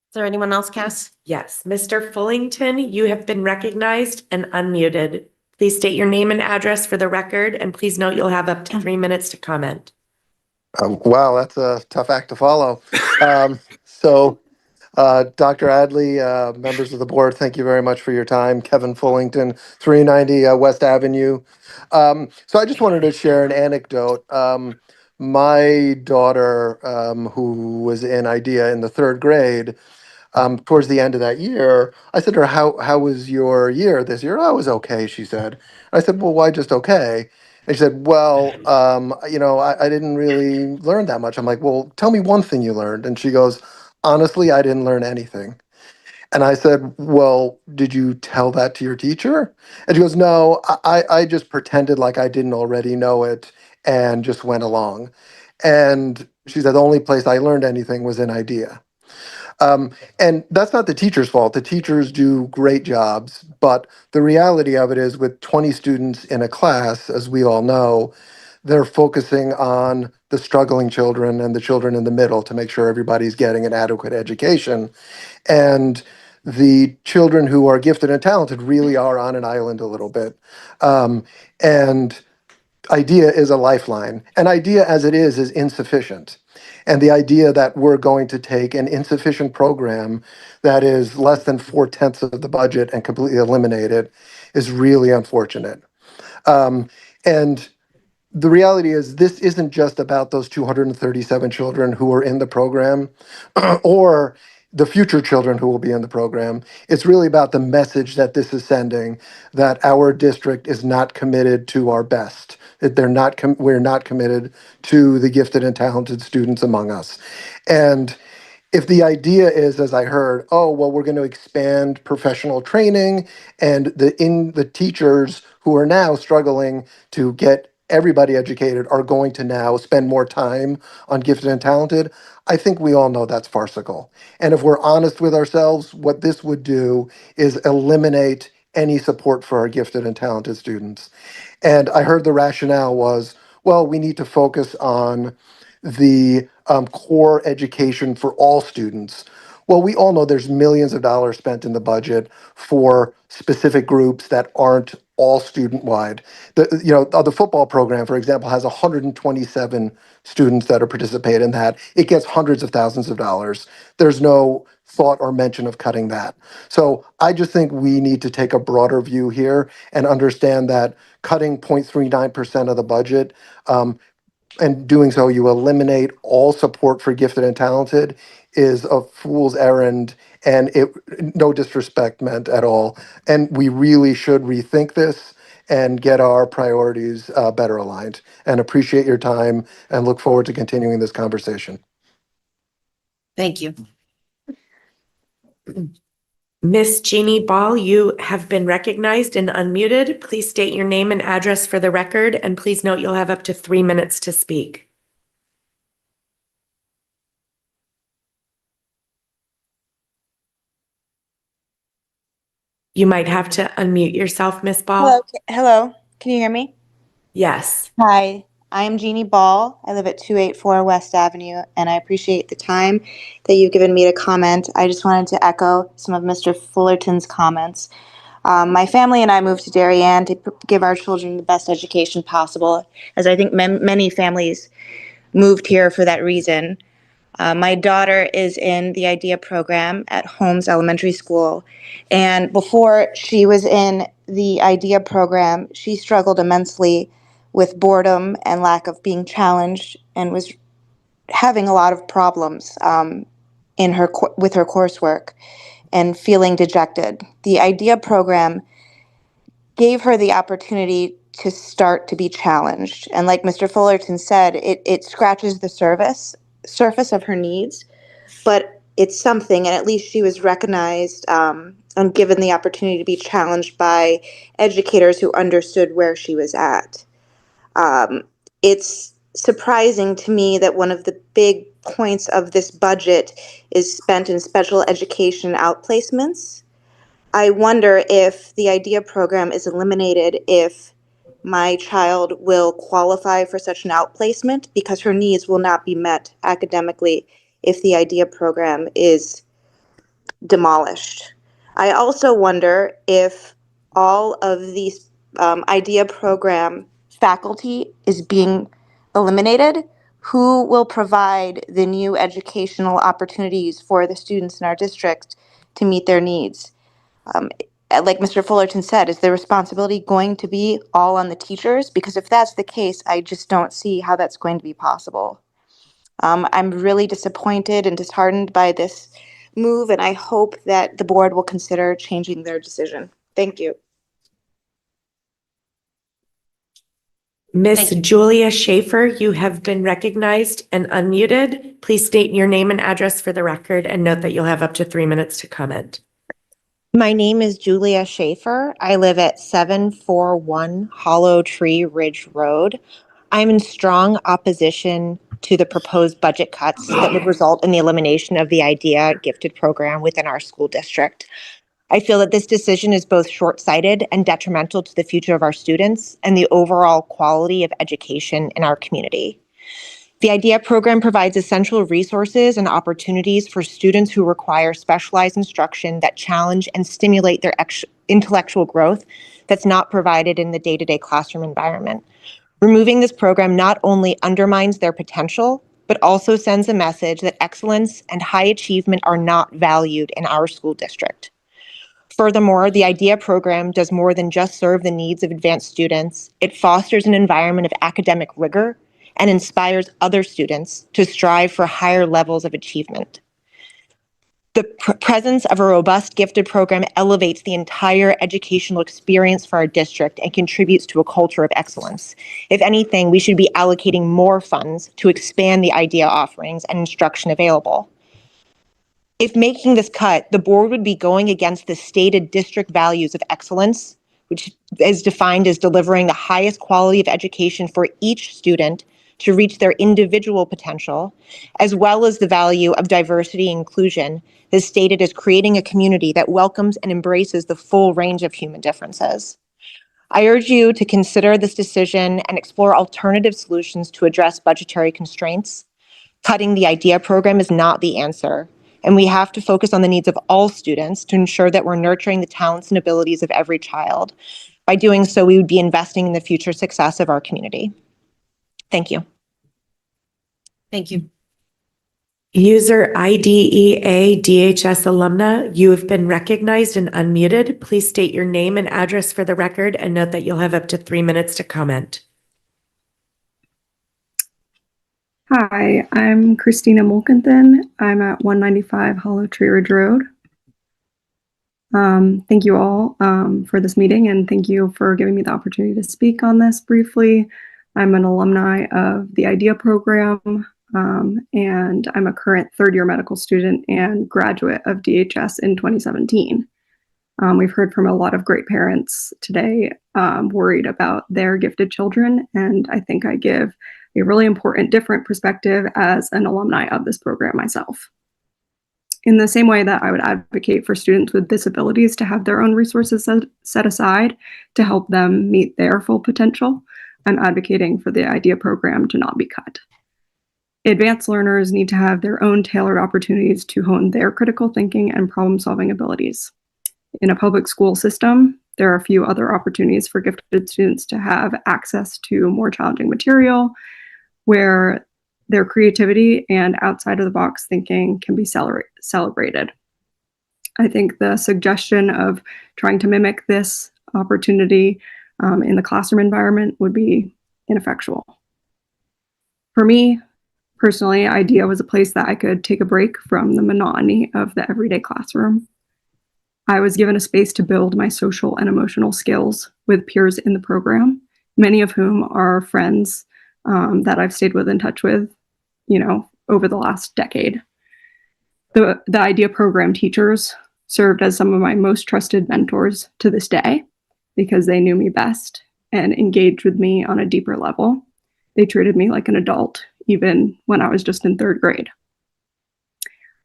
Is there anyone else, Cass? Yes, Mr. Fullington, you have been recognized and unmuted. Please state your name and address for the record, and please note you'll have up to 3 minutes to comment. Wow, that's a tough act to follow. Dr. Adley, members of the board, thank you very much for your time. Kevin Fullington, 390 West Avenue. So I just wanted to share an anecdote. My daughter, who was in IDEA in the 3rd grade, towards the end of that year, I said to her, how was your year this year? Oh, it was okay, she said. I said, well, why just okay? And she said, well, I didn't really learn that much. I'm like, well, tell me one thing you learned. And she goes, honestly, I didn't learn anything. And I said, well, did you tell that to your teacher? And she goes, no, I just pretended like I didn't already know it and just went along. And she said, the only place I learned anything was in IDEA. And that's not the teacher's fault. The teachers do great jobs, but the reality of it is with 20 students in a class, as we all know, they're focusing on the struggling children and the children in the middle to make sure everybody's getting an adequate education. And the children who are gifted and talented really are on an island a little bit. And IDEA is a lifeline. And IDEA as it is insufficient. And the idea that we're going to take an insufficient program that is less than 4/10 of the budget and completely eliminate it is really unfortunate. And the reality is this isn't just about those 237 children who are in the program or the future children who will be in the program. It's really about the message that this is sending, that our district is not committed to our best, that we're not committed to the gifted and talented students among us. And if the idea is, as I heard, oh, well, we're going to expand professional training and the teachers who are now struggling to get everybody educated are going to now spend more time on gifted and talented, I think we all know that's farcical. And if we're honest with ourselves, what this would do is eliminate any support for our gifted and talented students. And I heard the rationale was, well, we need to focus on the core education for all students. Well, we all know there's millions of dollars spent in the budget for specific groups that aren't all student-wide. The football program, for example, has 127 students that are participate in that. It gets hundreds of thousands of dollars. There's no thought or mention of cutting that. So I just think we need to take a broader view here and understand that cutting 0.39% of the budget, and doing so, you eliminate all support for gifted and talented, is a fool's errand, and no disrespect meant at all. And we really should rethink this and get our priorities better aligned. And appreciate your time and look forward to continuing this conversation. Thank you. Miss Jeannie Ball, you have been recognized and unmuted. Please state your name and address for the record, and please note you'll have up to 3 minutes to speak. You might have to unmute yourself, Miss Ball. Hello. Can you hear me? Yes. Hi, I am Jeannie Ball. I live at 284 West Avenue, and I appreciate the time that you've given me to comment. I just wanted to echo some of Mr. Fullerton's comments. My family and I moved to Darien to give our children the best education possible, as I think many families moved here for that reason. My daughter is in the IDEA program at Holmes Elementary School, and before she was in the IDEA program, she struggled immensely with boredom and lack of being challenged, and was having a lot of problems with her coursework and feeling dejected. The IDEA program gave her the opportunity to start to be challenged, and like Mr. Fullerton said, it scratches the surface of her needs, but it's something, and at least she was recognized and given the opportunity to be challenged by educators who understood where she was at. It's surprising to me that one of the big points of this budget is spent in special education outplacements. I wonder if the IDEA program is eliminated, if my child will qualify for such an outplacement, because her needs will not be met academically if the IDEA program is demolished. I also wonder if all of these IDEA program faculty is being eliminated. Who will provide the new educational opportunities for the students in our district to meet their needs? Like Mr. Fullerton said, is the responsibility going to be all on the teachers? Because if that's the case, I just don't see how that's going to be possible. I'm really disappointed and disheartened by this move, and I hope that the board will consider changing their decision. Thank you. Miss Thank you. Julia Schaefer, you have been recognized and unmuted. Please state your name and address for the record and note that you'll have up to 3 minutes to comment. My name is Julia Schaefer. I live at 741 Hollow Tree Ridge Road. I'm in strong opposition to the proposed budget cuts that would result in the elimination of the IDEA gifted program within our school district. I feel that this decision is both short-sighted and detrimental to the future of our students and the overall quality of education in our community. The IDEA program provides essential resources and opportunities for students who require specialized instruction that challenge and stimulate their intellectual growth that's not provided in the day-to-day classroom environment. Removing this program not only undermines their potential, but also sends a message that excellence and high achievement are not valued in our school district. Furthermore, the IDEA program does more than just serve the needs of advanced students. It fosters an environment of academic rigor and inspires other students to strive for higher levels of achievement. The presence of a robust gifted program elevates the entire educational experience for our district and contributes to a culture of excellence. If anything, we should be allocating more funds to expand the IDEA offerings and instruction available. If making this cut, the board would be going against the stated district values of excellence, which is defined as delivering the highest quality of education for each student to reach their individual potential, as well as the value of diversity and inclusion, as stated as creating a community that welcomes and embraces the full range of human differences. I urge you to consider this decision and explore alternative solutions to address budgetary constraints. Cutting the IDEA program is not the answer, and we have to focus on the needs of all students to ensure that we're nurturing the talents and abilities of every child. By doing so, we would be investing in the future success of our community. Thank you. Thank you. User IDEA DHS alumna, you have been recognized and unmuted. Please state your name and address for the record and note that you'll have up to 3 minutes to comment. Hi, I'm Christina Mulkenthan. I'm at 195 Hollow Tree Ridge Road. Thank you all for this meeting, and thank you for giving me the opportunity to speak on this briefly. I'm an alumni of the IDEA program, and I'm a current third-year medical student and graduate of DHS in 2017. We've heard from a lot of great parents today worried about their gifted children, and I think I give a really important different perspective as an alumni of this program myself. In the same way that I would advocate for students with disabilities to have their own resources set aside to help them meet their full potential, I'm advocating for the IDEA program to not be cut. Advanced learners need to have their own tailored opportunities to hone their critical thinking and problem-solving abilities. In a public school system, there are a few other opportunities for gifted students to have access to more challenging material where their creativity and outside of the box thinking can be celebrated. I think the suggestion of trying to mimic this opportunity in the classroom environment would be ineffectual. For me, personally, IDEA was a place that I could take a break from the monotony of the everyday classroom. I was given a space to build my social and emotional skills with peers in the program, many of whom are friends that I've stayed in touch with, over the last decade. The IDEA program teachers served as some of my most trusted mentors to this day because they knew me best and engaged with me on a deeper level. They treated me like an adult, even when I was just in 3rd grade.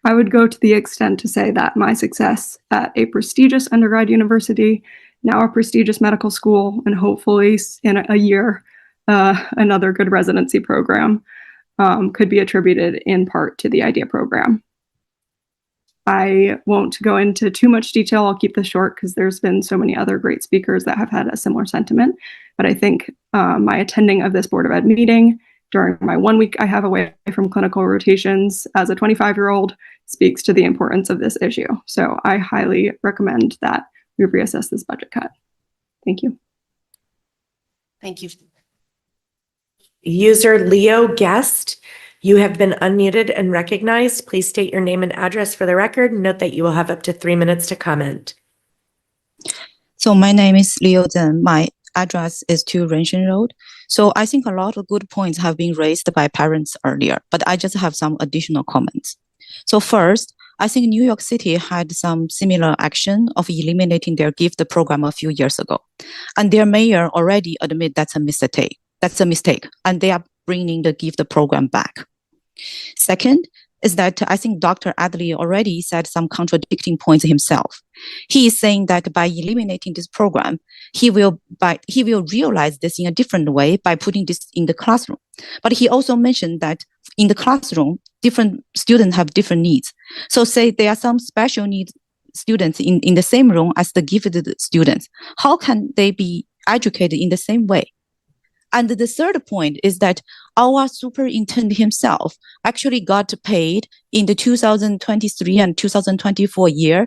I would go to the extent to say that my success at a prestigious undergrad university, now a prestigious medical school, and hopefully in a year, another good residency program, could be attributed in part to the IDEA program. I won't go into too much detail. I'll keep this short because there's been so many other great speakers that have had a similar sentiment. But I think my attending of this Board of Ed meeting during my 1 week I have away from clinical rotations as a 25-year-old speaks to the importance of this issue. So I highly recommend that we reassess this budget cut. Thank you. Thank you. User Leo Guest, you have been unmuted and recognized. Please state your name and address for the record. Note that you will have up to 3 minutes to comment. So my name is Leo Zhen. My address is 2 Renshan Road. So I think a lot of good points have been raised by parents earlier, but I just have some additional comments. So first, I think New York City had some similar action of eliminating their gift program a few years ago. And their mayor already admit that's a mistake. And they are bringing the gift program back. Second is that I think Dr. Adley already said some contradicting points himself. He is saying that by eliminating this program, he will realize this in a different way by putting this in the classroom. But he also mentioned that in the classroom, different students have different needs. So say there are some special needs students in the same room as the gifted students. How can they be educated in the same way? And the third point is that our superintendent himself actually got paid in the 2023 and 2024 year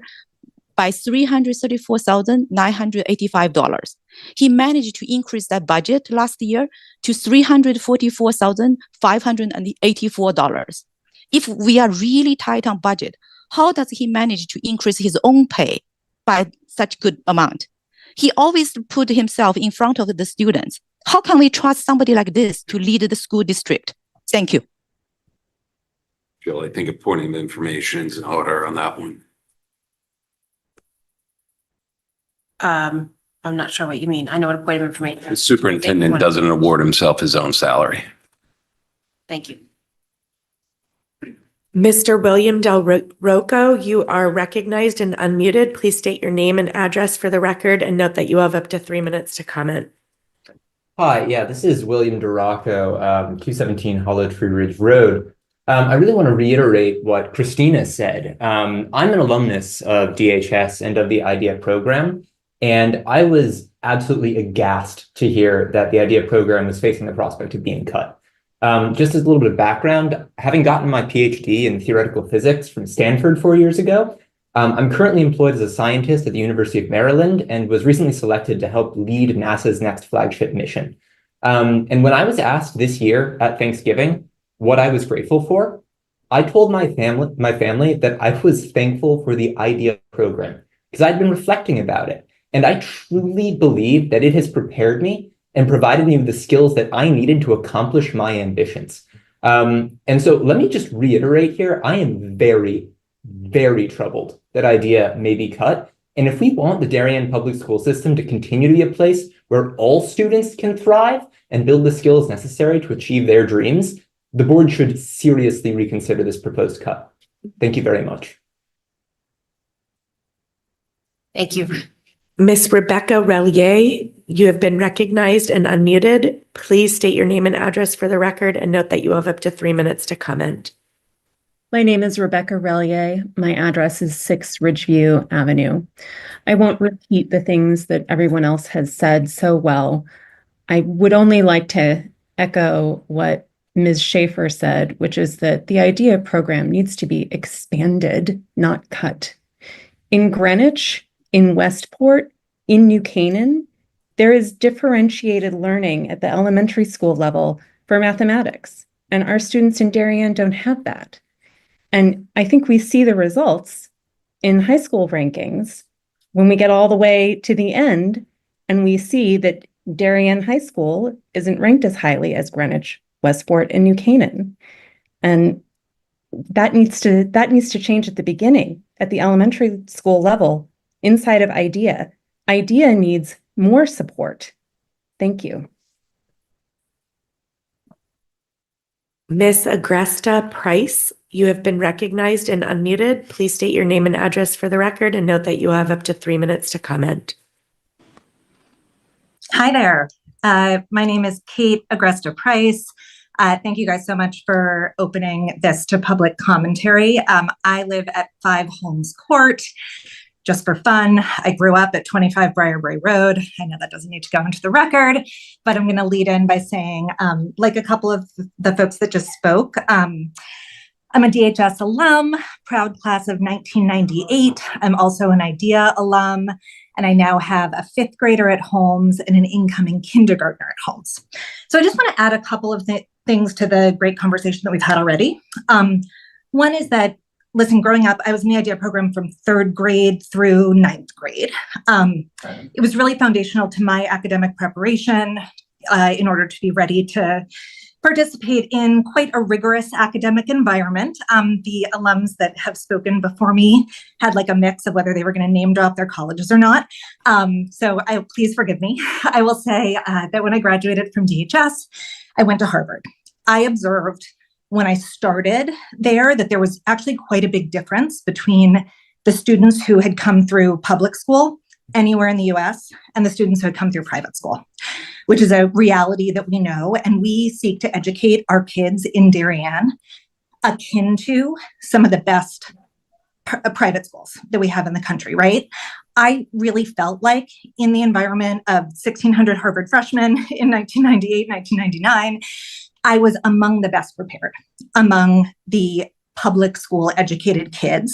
by $334,985. He managed to increase that budget last year to $344,584. If we are really tight on budget, how does he manage to increase his own pay by such good amount? He always put himself in front of the students. How can we trust somebody like this to lead the school district? Thank you. Jill, I think appointing the information is in order on that one. I'm not sure what you mean. I know what a point of information The is. superintendent doesn't award himself his own salary. Thank you. Mr. William Del Rocco, you are recognized and unmuted. Please state your name and address for the record and note that you have up to 3 minutes to comment. Hi, yeah, this is William DeRocco, 217 Hollow Tree Ridge Road. I really want to reiterate what Christina said. I'm an alumnus of DHS and of the IDEA program, and I was absolutely aghast to hear that the IDEA program was facing the prospect of being cut. Just as a little bit of background, having gotten my PhD in theoretical physics from Stanford 4 years ago, I'm currently employed as a scientist at the University of Maryland and was recently selected to help lead NASA's next flagship mission. And when I was asked this year at Thanksgiving what I was grateful for, I told my family that I was thankful for the IDEA program because I'd been reflecting about it. And I truly believe that it has prepared me and provided me with the skills that I needed to accomplish my ambitions. And so let me just reiterate here, I am very, very troubled that IDEA may be cut. And if we want the Darien public school system to continue to be a place where all students can thrive and build the skills necessary to achieve their dreams, the board should seriously reconsider this proposed cut. Thank you very much. Thank you. Ms. Rebecca Relier, you have been recognized and unmuted. Please state your name and address for the record and note that you have up to 3 minutes to comment. My name is Rebecca Relier. My address is 6 Ridgeview Avenue. I won't repeat the things that everyone else has said so well. I would only like to echo what Ms. Schaefer said, which is that the IDEA program needs to be expanded, not cut. In Greenwich, in Westport, in New Canaan, there is differentiated learning at the elementary school level for mathematics, and our students in Darien don't have that. And I think we see the results in high school rankings when we get all the way to the end and we see that Darien High School isn't ranked as highly as Greenwich, Westport, and New Canaan. And that needs to change at the beginning, at the elementary school level, inside of IDEA. IDEA needs more support. Thank you. Miss Agresta Price, you have been recognized and unmuted. Please state your name and address for the record and note that you have up to 3 minutes to comment. Hi there. My name is Kate Agresta Price. Thank you guys so much for opening this to public commentary. I live at 5 Holmes Court. Just for fun, I grew up at 25 Briarbury Road. I know that doesn't need to go into the record, but I'm going to lead in by saying, like a couple of the folks that just spoke, I'm a DHS alum, proud class of 1998. I'm also an IDEA alum, and I now have a 5th grader at Holmes and an incoming kindergartner at Holmes. So I just want to add a couple of things to the great conversation that we've had already. One is that, listen, growing up, I was in the IDEA program from 3rd grade through 9th grade. It was really foundational to my academic preparation in order to be ready to participate in quite a rigorous academic environment. The alums that have spoken before me had like a mix of whether they were going to name drop their colleges or not. So please forgive me. I will say that when I graduated from DHS, I went to Harvard. I observed when I started there that there was actually quite a big difference between the students who had come through public school anywhere in the US and the students who had come through private school, which is a reality that we know. And we seek to educate our kids in Darien akin to some of the best private schools that we have in the country, right? I really felt like in the environment of 1,600 Harvard freshmen in 1998, 1999, I was among the best prepared among the public school educated kids,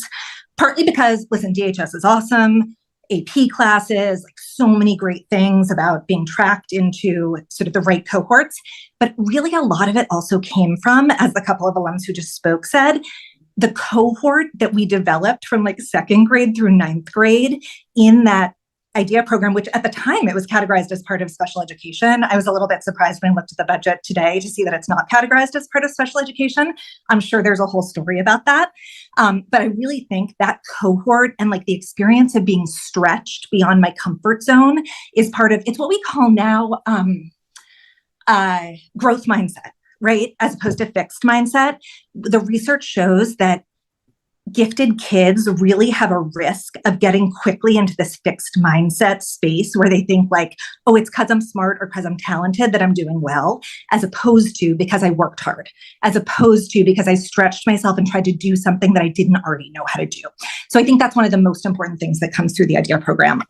partly because, listen, DHS is awesome, AP classes, like so many great things about being tracked into sort of the right cohorts. But really a lot of it also came from, as the couple of alums who just spoke said, the cohort that we developed from like 2nd grade through 9th grade in that IDEA program, which at the time it was categorized as part of special education. I was a little bit surprised when I looked at the budget today to see that it's not categorized as part of special education. I'm sure there's a whole story about that. But I really think that cohort and like the experience of being stretched beyond my comfort zone is part of, it's what we call now growth mindset, right? As opposed to fixed mindset. The research shows that gifted kids really have a risk of getting quickly into this fixed mindset space where they think like, oh, it's because I'm smart or because I'm talented that I'm doing well, as opposed to because I worked hard, as opposed to because I stretched myself and tried to do something that I didn't already know how to do. So I think that's one of the most important things that comes through the IDEA program.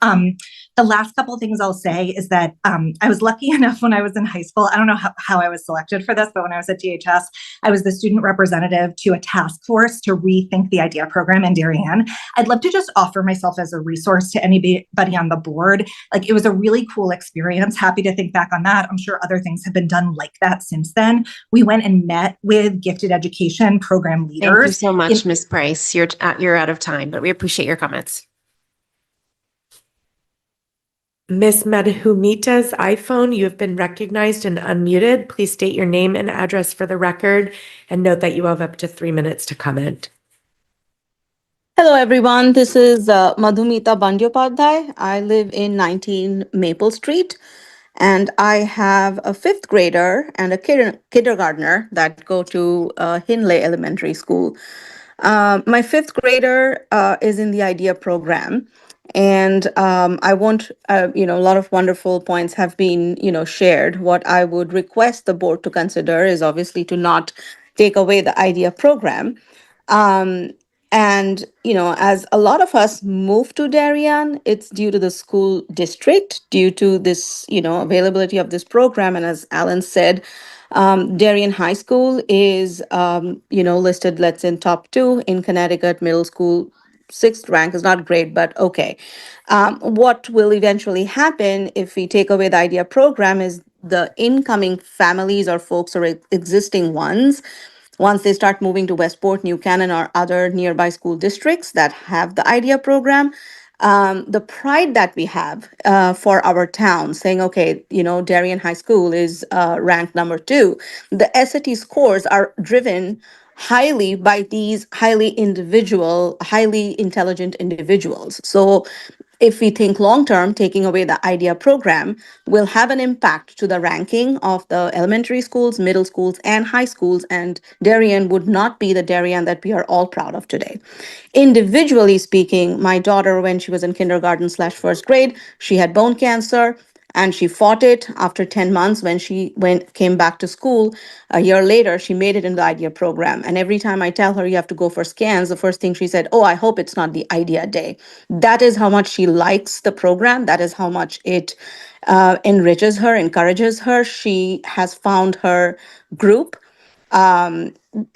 The last couple of things I'll say is that I was lucky enough when I was in high school. I don't know how I was selected for this, but when I was at DHS, I was the student representative to a task force to rethink the IDEA program in Darien. I'd love to just offer myself as a resource to anybody on the board. Like, it was a really cool experience. Happy to think back on that. I'm sure other things have been done like that since then. We went and met with gifted education program leaders. Thank you so much, Ms. Price. You're out of time, but we appreciate your comments. Ms. Madhumita's iPhone, you have been recognized and unmuted. Please state your name and address for the record and note that you have up to 3 minutes to comment. Hello, everyone. This is Madhumita Bandyopadhyay. I live in 19 Maple Street, and I have a 5th grader and a kindergartner that go to Hinley Elementary School. My 5th grader is in the IDEA program. And I want, a lot of wonderful points have been, shared. What I would request the board to consider is obviously to not take away the IDEA program. And, as a lot of us move to Darien, it's due to the school district, due to this, availability of this program. And as Alan said, Darien High School is, listed, let's say, in top 2 in Connecticut. Middle school, 6th rank is not great, but okay. What will eventually happen if we take away the IDEA program is the incoming families or folks or existing ones, once they start moving to Westport, New Canaan, or other nearby school districts that have the IDEA program, the pride that we have for our town, saying, okay, Darien High School is ranked number 2. The SAT scores are driven highly by these highly intelligent individuals. So if we think long term, taking away the IDEA program will have an impact to the ranking of the elementary schools, middle schools, and high schools, and Darien would not be the Darien that we are all proud of today. Individually speaking, my daughter, when she was in kindergarten/first grade, she had bone cancer. And she fought it. After 10 months, when she came back to school, a year later, she made it in the IDEA program. And every time I tell her you have to go for scans, the first thing she said, oh, I hope it's not the IDEA day. That is how much she likes the program. That is how much it enriches her, encourages her. She has found her group.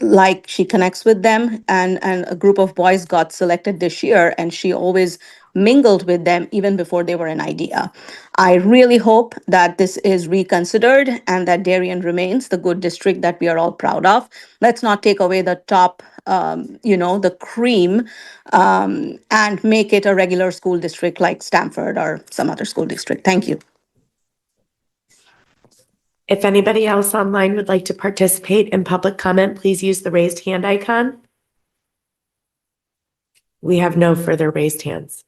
Like she connects with them, and a group of boys got selected this year, and she always mingled with them even before they were an IDEA. I really hope that this is reconsidered and that Darien remains the good district that we are all proud of. Let's not take away the top, the cream, and make it a regular school district like Stamford or some other school district. Thank you. If anybody else online would like to participate in public comment, please use the raised hand icon. We have no further raised hands.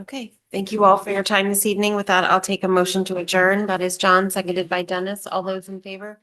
Okay, thank you all for your time this evening. With that, I'll take a motion to adjourn. That is John, seconded by Dennis. All those in favor?